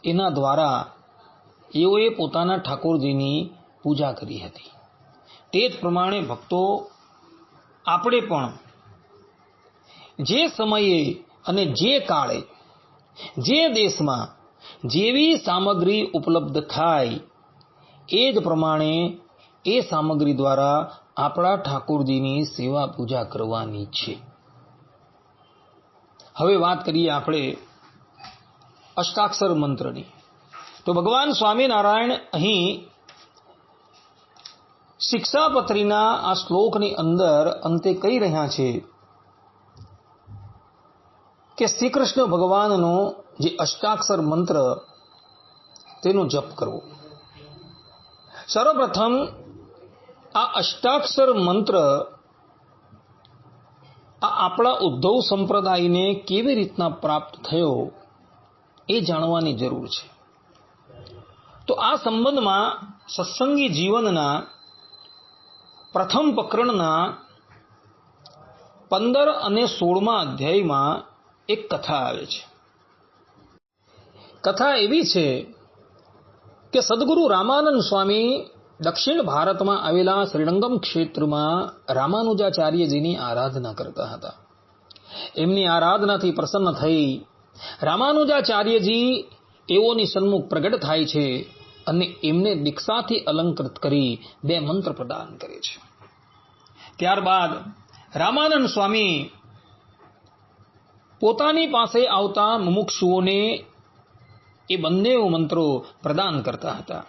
એના દ્વારા એઓએ પોતાના ઠાકોરજીની પૂજા કરી હતી. તે જ પ્રમાણે ભક્તો આપણે પણ જે સમયે અને જે કાળે જે દેશમાં જેવી સામગ્રી ઉપલબ્ધ થાય એ જ પ્રમાણે એ સામગ્રી દ્વારા આપણા ઠાકોરજીની સેવા પૂજા કરવાની છે. હવે વાત કરીએ આપણે અષ્ટાક્ષર મંત્રની. તો ભગવાન સ્વામિનારાયણ અહીં શિક્ષાપત્રીના આ શ્લોકની અંદર અંતે કહી રહ્યા છે કે શ્રી કૃષ્ણ ભગવાનનો જે અષ્ટાક્ષર મંત્ર તેનો જપ કરવો. સર્વપ્રથમ આ અષ્ટાક્ષર મંત્ર આ આપણા ઉદ્ધવ સંપ્રદાયને કેવી રીતના પ્રાપ્ત થયો એ જાણવાની જરૂર છે. તો આ સંબંધમાં સત્સંગી જીવનના પ્રથમ પ્રકરણના 15 અને 16મા અધ્યાયમાં એક કથા આવે છે. કથા એવી છે કે સદગુરુ રામાનંદ સ્વામી દક્ષિણ ભારતમાં આવેલા શ્રીરંગમ ક્ષેત્રમાં રામાનુજાચાર્યજીની આરાધના કરતા હતા. એમની આરાધનાથી પ્રસન્ન થઈ રામાનુજાચાર્યજી એઓની સન્મુખ પ્રગટ થાય છે અને એમને દીક્ષાથી અલંકૃત કરી 2 મંત્ર પ્રદાન કરે છે. ત્યારબાદ રામાનંદ સ્વામી પોતાની પાસે આવતા મુમુક્ષુઓને એ બંને મંત્રો પ્રદાન કરતા હતા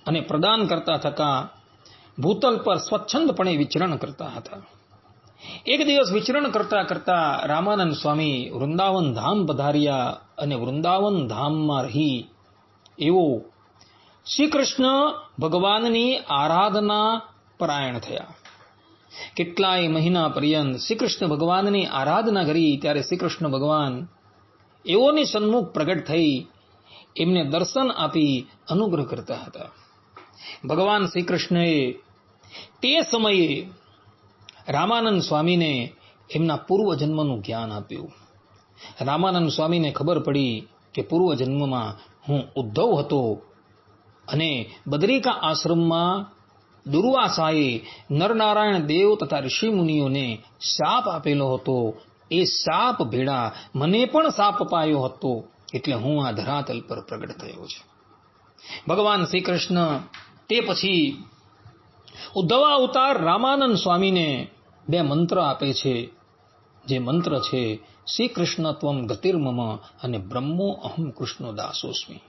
અને પ્રદાન કરતા થતા ભૂતલ પર સ્વચ્છંદપણે વિચરણ કરતા હતા. એક દિવસ વિચરણ કરતા કરતા રામાનંદ સ્વામી વૃંદાવન ધામ પધાર્યા અને વૃંદાવન ધામમાં રહી એવો શ્રી કૃષ્ણ ભગવાનની આરાધના પરાયણ થયા. કેટલાય મહિના પર્યંત શ્રી કૃષ્ણ ભગવાનની આરાધના કરી. ત્યારે શ્રી કૃષ્ણ ભગવાન એઓની સન્મુખ પ્રગટ થઈ એમને દર્શન આપી અનુગ્રહ કરતા હતા. ભગવાન શ્રી કૃષ્ણએ તે સમયે રામાનંદ સ્વામીને એમના પૂર્વજન્મનું જ્ઞાન આપ્યું. રામાનંદ સ્વામીને ખબર પડી કે પૂર્વજન્મમાં હું ઉદ્ધવ હતો અને બદરિકા આશ્રમમાં દુર્વાસાએ નરનારાયણ દેવ તથા ઋષિમુનિઓને શાપ આપેલો હતો. એ શાપ ભેળા મને પણ શાપ અપાયો હતો, એટલે હું આ ધરાતલ પર પ્રગટ થયો છે. ભગવાન શ્રી કૃષ્ણ તે પછી ઉદ્ધવ અવતાર રામાનંદ સ્વામીને 2 મંત્ર આપે છે. જે મંત્ર છે શ્રી કૃષ્ણ ત્વમ ગતિર્મમ અને બ્રહ્મો અહમ કૃષ્ણ દાસોસ્મી.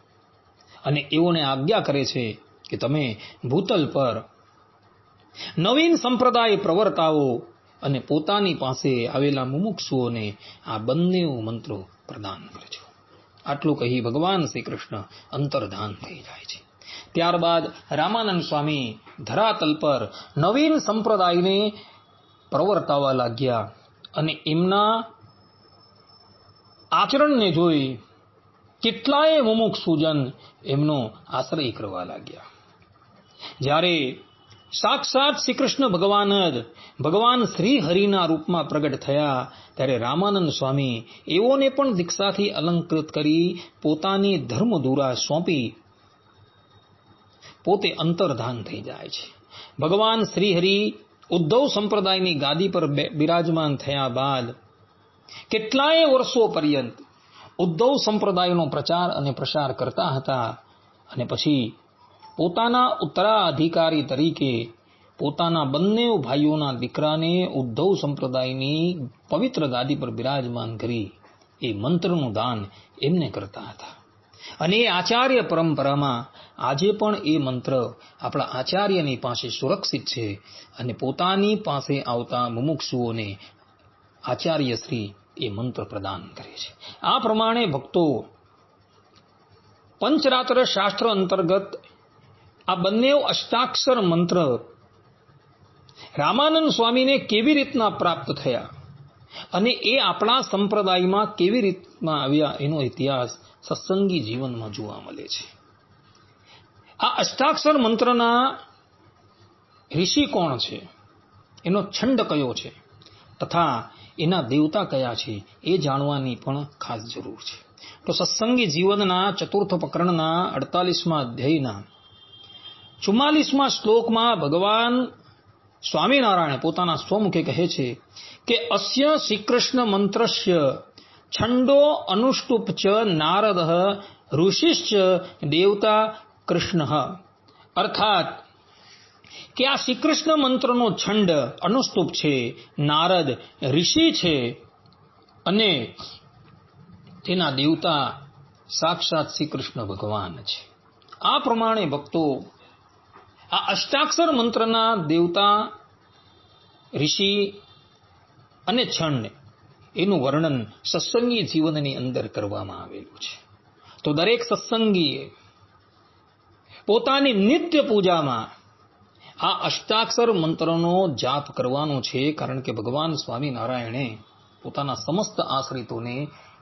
અને એઓને આજ્ઞા કરે છે કે તમે ભૂતલ પર નવીન સંપ્રદાય પ્રવર્તાવો અને પોતાની પાસે આવેલા મુમુક્ષુઓને આ બંને મંત્રો પ્રદાન કરજો. આટલું કહી ભગવાન શ્રી કૃષ્ણ અંતર્ધાન થઈ જાય છે. ત્યારબાદ રામાનંદ સ્વામી ધરાતલ પર નવીન સંપ્રદાયને પ્રવર્તાવા લાગ્યા અને એમના આચરણને જોઈ કેટલાય મુમુક્ષુજન એમનો આશ્રય કરવા લાગ્યા. જ્યારે સાક્ષાત શ્રી કૃષ્ણ ભગવાન જ ભગવાન શ્રી હરિના રૂપમાં પ્રગટ થયા, ત્યારે રામાનંદ સ્વામી એઓને પણ દીક્ષાથી અલંકૃત કરી પોતાની ધર્મધુરા સોંપી પોતે અંતર્ધાન થઈ જાય છે. ભગવાન શ્રી હરિ ઉદ્ધવ સંપ્રદાયની ગાદી પર બિરાજમાન થયા બાદ કેટલાય વર્ષો પર્યંત ઉદ્ધવ સંપ્રદાયનો પ્રચાર અને પ્રસાર કરતા હતા અને પછી પોતાના ઉત્તરાધિકારી તરીકે પોતાના બંને ભાઈઓના દીકરાને ઉદ્ધવ સંપ્રદાયની પવિત્ર ગાદી પર બિરાજમાન કરી એ મંત્રનું દાન એમને કરતા હતા. અને એ આચાર્ય પરંપરામાં આજે પણ એ મંત્ર આપણા આચાર્યની પાસે સુરક્ષિત છે અને પોતાની પાસે આવતા મુમુક્ષુઓને આચાર્ય શ્રી એ મંત્ર પ્રદાન કરે છે. આ પ્રમાણે ભક્તો પંચરાત્ર શાસ્ત્ર અંતર્ગત આ બંને અષ્ટાક્ષર મંત્ર રામાનંદ સ્વામીને કેવી રીતના પ્રાપ્ત થયા અને એ આપણા સંપ્રદાયમાં કેવી રીતના આવ્યા એનો ઇતિહાસ સત્સંગી જીવનમાં જોવા મળે છે. આ અષ્ટાક્ષર મંત્રના ઋષિ કોણ છે, એનો છંદ કયો છે તથા એના દેવતા કયા છે એ જાણવાની પણ ખાસ જરૂર છે. તો સત્સંગી જીવનના ચતુર્થ પ્રકરણના 48મા અધ્યાયના 44મા શ્લોકમાં ભગવાન સ્વામિનારાયણ પોતાના સ્વમુખે કહે છે કે અસ્ય શ્રીકૃષ્ણ મંત્રસ્ય છંદો અનુષ્ટુપ ચ નારદ ઋષિશ્ચ દેવતા કૃષ્ણ, અર્થાત કે આ શ્રીકૃષ્ણ મંત્રનો છંદ અનુષ્ટુપ છે, નારદ ઋષિ છે અને તેના દેવતા સાક્ષાત શ્રી કૃષ્ણ ભગવાન છે. આ પ્રમાણે ભક્તો આ અષ્ટાક્ષર મંત્રના દેવતા, ઋષિ અને છંદ એનું વર્ણન સત્સંગી જીવનની અંદર કરવામાં આવેલું છે. તો દરેક સત્સંગીએ પોતાની નિત્ય પૂજામાં આ અષ્ટાક્ષર મંત્રનો જાપ કરવાનો છે, કારણ કે ભગવાન સ્વામિનારાયણે પોતાના સમસ્ત આશ્રિતોને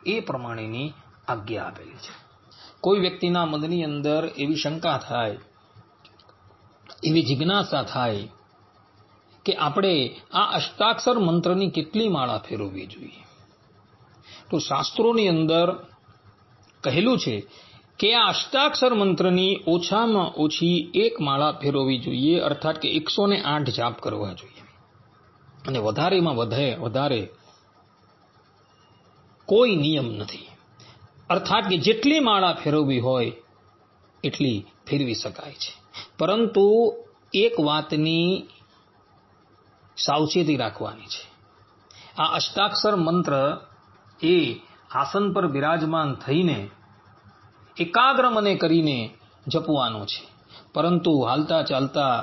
એ પ્રમાણેની આજ્ઞા આપેલી છે. કોઈ વ્યક્તિના મનની અંદર એવી શંકા થાય, એવી જિજ્ઞાસા થાય કે આપણે આ અષ્ટાક્ષર મંત્રની કેટલી માળા ફેરવવી જોઈએ, તો શાસ્ત્રોની અંદર કહેલું છે કે આ અષ્ટાક્ષર મંત્રની ઓછામાં ઓછી એક માળા ફેરવવી જોઈએ, અર્થાત કે 108 જાપ કરવા જોઈએ, અને વધારેમાં વધારે કોઈ નિયમ નથી. અર્થાત કે જેટલી માળા ફેરવવી હોય એટલી ફેરવી શકાય છે, પરંતુ એક વાતની સાવચેતી રાખવાની છે. આ અષ્ટાક્ષર મંત્ર એ આસન પર બિરાજમાન થઈને એકાગ્ર મને કરીને જપવાનો છે, પરંતુ હાલતા ચાલતા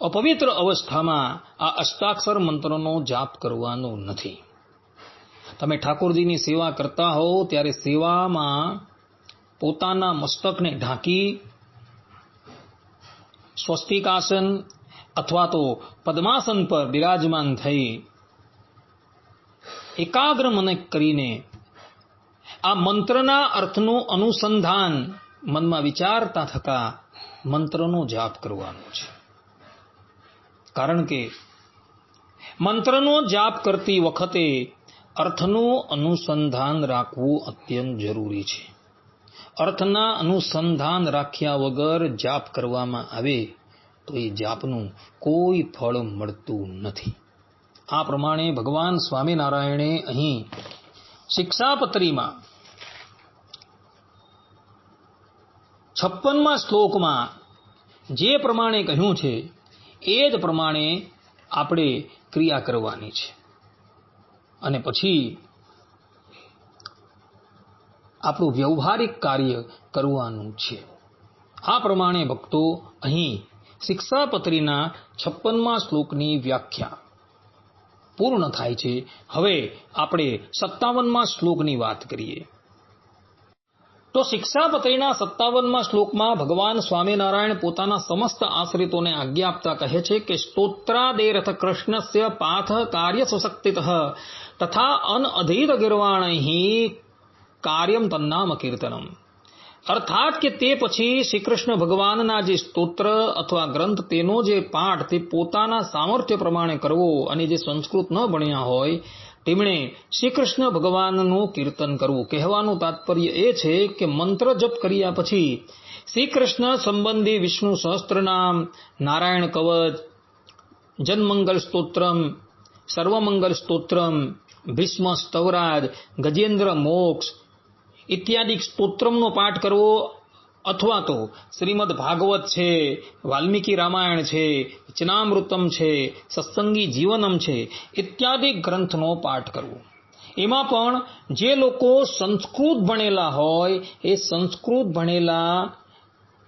અપવિત્ર અવસ્થામાં આ અષ્ટાક્ષર મંત્રનો જાપ કરવાનો નથી. તમે ઠાકોરજીની સેવા કરતા હો ત્યારે સેવામાં પોતાના મસ્તકને ઢાંકી સ્વસ્તિકાસન અથવા તો પદ્માસન પર બિરાજમાન થઈ એકાગ્ર મને કરીને આ મંત્રના અર્થનું અનુસંધાન મનમાં વિચારતા થતા મંત્રનો જાપ કરવાનો છે. કારણ કે મંત્રનો જાપ કરતી વખતે અર્થનું અનુસંધાન રાખવું અત્યંત જરૂરી છે. અર્થના અનુસંધાન રાખ્યા વગર જાપ કરવામાં આવે તો એ જાપનું કોઈ ફળ મળતું નથી. આ પ્રમાણે ભગવાન સ્વામિનારાયણે અહીં શિક્ષાપત્રીમાં 56મા શ્લોકમાં જે પ્રમાણે કહ્યું છે એ જ પ્રમાણે આપણે ક્રિયા કરવાની છે, અને પછી આપણું વ્યવહારિક કાર્ય કરવાનું છે. આ પ્રમાણે ભક્તો અહીં શિક્ષાપત્રીના 56મા શ્લોકની વ્યાખ્યા પૂર્ણ થાય છે. હવે આપણે 57મા શ્લોકની વાત કરીએ. તો શિક્ષાપત્રીના 57મા શ્લોકમાં ભગવાન સ્વામિનારાયણ પોતાના સમસ્ત આશ્રિતોને આજ્ઞા આપતા કહે છે કે સ્તોત્રાદેરથ કૃષ્ણસ્ય પાથ કાર્ય સુશક્તિતઃ તથા અનઅધીત ગિર્વાણૈ કાર્યમ તન્નામ કીર્તનમ. અર્થાત કે તે પછી શ્રી કૃષ્ણ ભગવાનના જે સ્તોત્ર અથવા ગ્રંથ તેનો જે પાઠ તે પોતાના સામર્થ્ય પ્રમાણે કરવો, અને જે સંસ્કૃત ન ભણ્યા હોય તેમણે શ્રી કૃષ્ણ ભગવાનનું કીર્તન કરવું. કહેવાનું તાત્પર્ય એ છે કે મંત્ર જપ કર્યા પછી શ્રી કૃષ્ણ સંબંધી વિષ્ણુ સહસ્ત્રનામ, નારાયણ કવચ, જનમંગલ સ્તોત્રમ, સર્વમંગલ સ્તોત્રમ, ભીષ્મ સ્તવરાજ, ગજેન્દ્ર મોક્ષ ઇત્યાદિ સ્તોત્રમનો પાઠ કરવો, અથવા તો શ્રીમદ ભાગવત છે, વાલ્મીકી રામાયણ છે, વચનામૃતમ છે, સત્સંગી જીવનમ છે ઇત્યાદિ ગ્રંથનો પાઠ કરવો. એમાં પણ જે લોકો સંસ્કૃત ભણેલા હોય એ સંસ્કૃત ભણેલા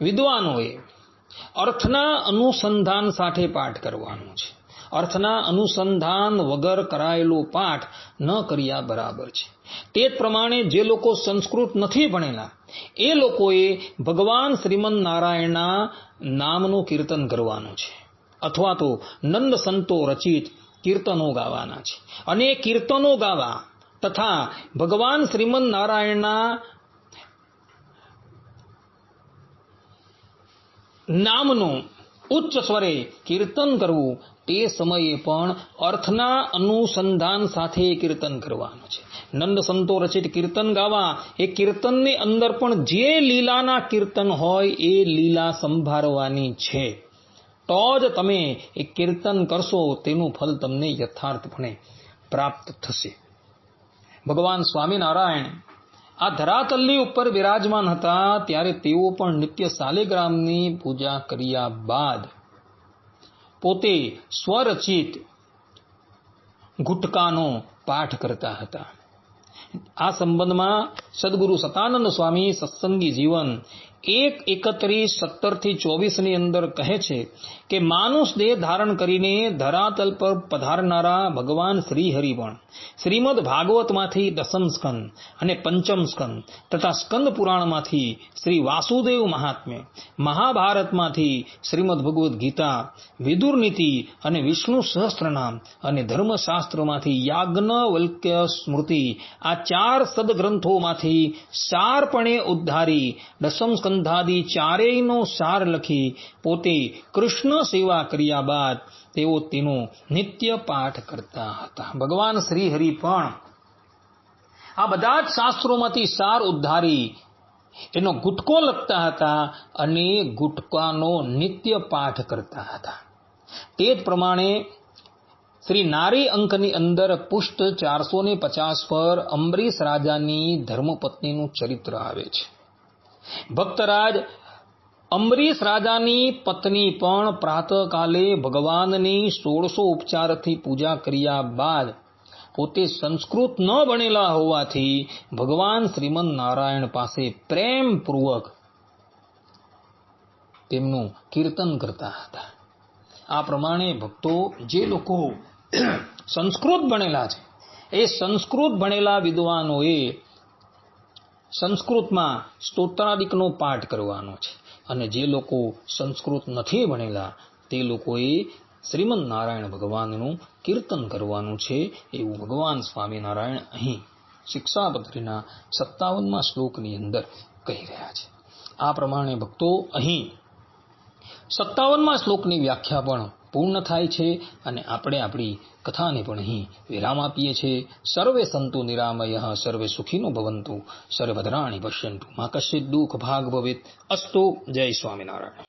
વિદ્વાનોએ અર્થના અનુસંધાન સાથે પાઠ કરવાનો છે. અર્થના અનુસંધાન વગર કરાયેલો પાઠ ન કર્યા બરાબર છે. તે જ પ્રમાણે જે લોકો સંસ્કૃત નથી ભણેલા એ લોકોએ ભગવાન શ્રીમન નારાયણના નામનું કીર્તન કરવાનું છે, અથવા તો નંદ સંતો રચિત કીર્તનો ગાવાના છે. અને કીર્તનો ગાવા તથા ભગવાન શ્રીમન નારાયણના નામનું ઉચ્ચ સ્વરે કીર્તન કરવું, તે સમયે પણ અર્થના અનુસંધાન સાથે કીર્તન કરવાનું છે. નંદ સંતો રચિત કીર્તન ગાવા, એ કીર્તનની અંદર પણ જે લીલાના કીર્તન હોય એ લીલા સંભાળવાની છે. તો જ તમે એ કીર્તન કરશો, તેનું ફલ તમને યથાર્થપણે પ્રાપ્ત થશે. ભગવાન સ્વામિનારાયણ આ ધરાતલની ઉપર વિરાજમાન હતા ત્યારે તેઓ પણ નિત્ય શાલિગ્રામની પૂજા કર્યા બાદ પોતે સ્વરચિત ગુટકાનો પાઠ કરતા હતા. આ સંબંધમાં સદગુરુ સતાનંદ સ્વામી સત્સંગી જીવન 1:31-17-24 અંદર કહે છે કે માનુષ દેહ ધારણ કરીને ધરાતલ પર પધારનારા ભગવાન શ્રીહરિ પણ શ્રીમદ ભાગવતમાંથી દસમ સ્કંદ અને પંચમ સ્કંદ તથા સ્કંદ પુરાણમાંથી શ્રી વાસુદેવ મહાત્મ્ય, મહાભારતમાંથી શ્રીમદ ભગવદ્ ગીતા, વિદુર નીતિ અને વિષ્ણુ સહસ્ત્રનામ અને ધર્મશાસ્ત્રોમાંથી યાજ્ઞવલ્ક્ય સ્મૃતિ, આ 4 સદગ્રંથોમાંથી સારપણે ઉદ્ધારી દસમ સ્કંધાદિ ચારેયનો સાર લખી પોતે કૃષ્ણ સેવા કર્યા બાદ તેઓ તેનો નિત્ય પાઠ કરતા હતા. ભગવાન શ્રીહરિ પણ આ બધા જ શાસ્ત્રોમાંથી સાર ઉદ્ધારી એનો ગુટકો લખતા હતા અને ગુટકાનો નિત્ય પાઠ કરતા હતા. તે જ પ્રમાણે શ્રી નારી અંકની અંદર પુષ્ટ 450 પર અંબરીશ રાજાની ધર્મપત્નીનું ચરિત્ર આવે છે. ભક્તરાજ અંબરીશ રાજાની પત્ની પણ પ્રાતઃકાલે ભગવાનની 1600 ઉપચારથી પૂજા કર્યા બાદ પોતે સંસ્કૃત ન ભણેલા હોવાથી ભગવાન શ્રીમદ નારાયણ પાસે પ્રેમપૂર્વક તેમનું કીર્તન કરતા હતા. આ પ્રમાણે ભક્તો જે લોકો સંસ્કૃત ભણેલા છે એ સંસ્કૃત ભણેલા વિદ્વાનોએ સંસ્કૃતમાં સ્તોત્રાદિકનો પાઠ કરવાનો છે અને જે લોકો સંસ્કૃત નથી ભણેલા તે લોકોએ શ્રીમદ નારાયણ ભગવાનનું કીર્તન કરવાનું છે એવું ભગવાન સ્વામિનારાયણ અહીં શિક્ષાપત્રીના 57મા શ્લોકની અંદર કહી રહ્યા છે. આ પ્રમાણે ભક્તો અહીં 57મા શ્લોકની વ્યાખ્યા પણ પૂર્ણ થાય છે અને આપણે આપણી કથાને પણ અહીં વિરામ આપીએ છીએ. સર્વે સંતુ નિરામયઃ, સર્વે સુખીનો ભવંતુ, સર્વભદ્રાણિ પશ્યન્તુ, મા કશ્ચિદ દુઃખ ભાગ ભવેત. અસ્તુ. જય સ્વામિનારાયણ.